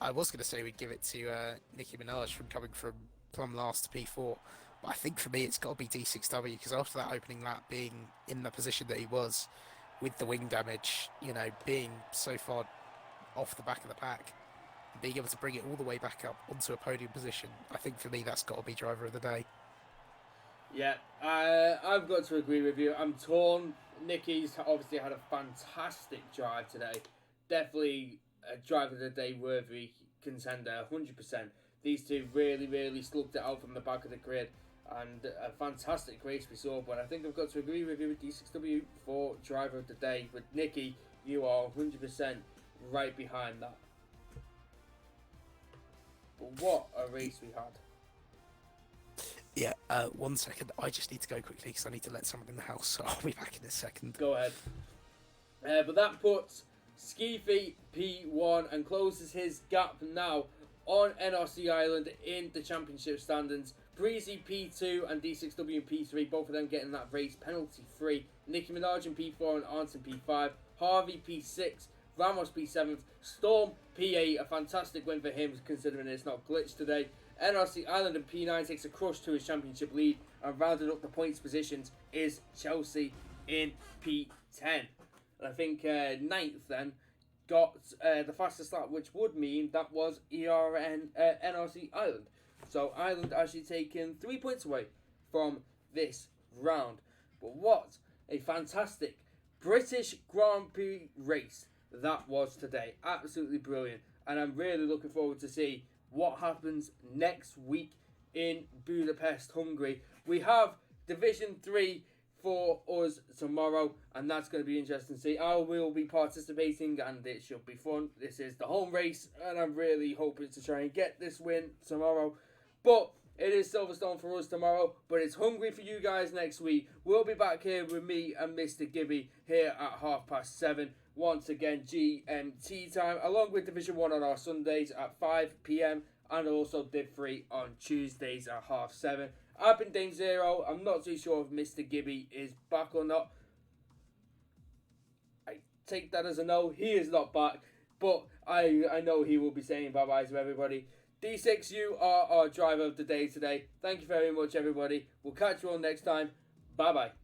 I was going to say we'd give it to Nicki Minaj from coming from plumb last to P4, but I think for me it's got to be D6W, because after that opening lap being in the position that he was, with the wing damage, being so far off the back of the pack, being able to bring it all the way back up onto a podium position, I think for me that's got to be driver of the day. Yeah, I've got to agree with you. I'm torn. Nicky's obviously had a fantastic drive today. Definitely a driver of the day worthy contender, 100%. These two really, really slugged it out from the back of the grid. And a fantastic race we saw, but I think I've got to agree with you with D6W for driver of the day. With Nicky, you are 100% right behind that. But what a race we had. Yeah, 1 second. I just need to go quickly because I need to let someone in the house, so I'll be back in a second. Go ahead. But that puts Skeefy P1 and closes his gap now on NRC Island in the championship standings. Breezy P2 and D6W in P3, both of them getting that race penalty free. Nicki Minaj in P4 and Arndt in P5. Harvey P6, Ramos P7th, Storm P8, a fantastic win for him considering it's not glitched today. NRC Island in P9 takes a crush to his championship lead, and rounding up the points positions is Chelsea in P10. And I think ninth then got the fastest lap, which would mean that was ERN NRC Ireland. So Ireland actually taking 3 points away from this round. But what a fantastic British Grand Prix race that was today. Absolutely brilliant. And I'm really looking forward to see what happens next week in Budapest, Hungary. We have Division 3 for us tomorrow, and that's going to be interesting to see. I will be participating, and it should be fun. This is the home race, and I'm really hoping to try and get this win tomorrow. But it is Silverstone for us tomorrow, but it's Hungary for you guys next week. We'll be back here with me and Mr. Gibby here at 7:30. Once again, GMT time, along with Division 1 on our Sundays at 5 p.m. and also Div 3 on Tuesdays at 7:30. I've been Dame Zero. I'm not too sure if Mr. Gibby is back or not. I take that as a no. He is not back, but I know he will be saying bye-bye to everybody. D6, you are our driver of the day today. Thank you very much, everybody. We'll catch you all next time. Bye-bye.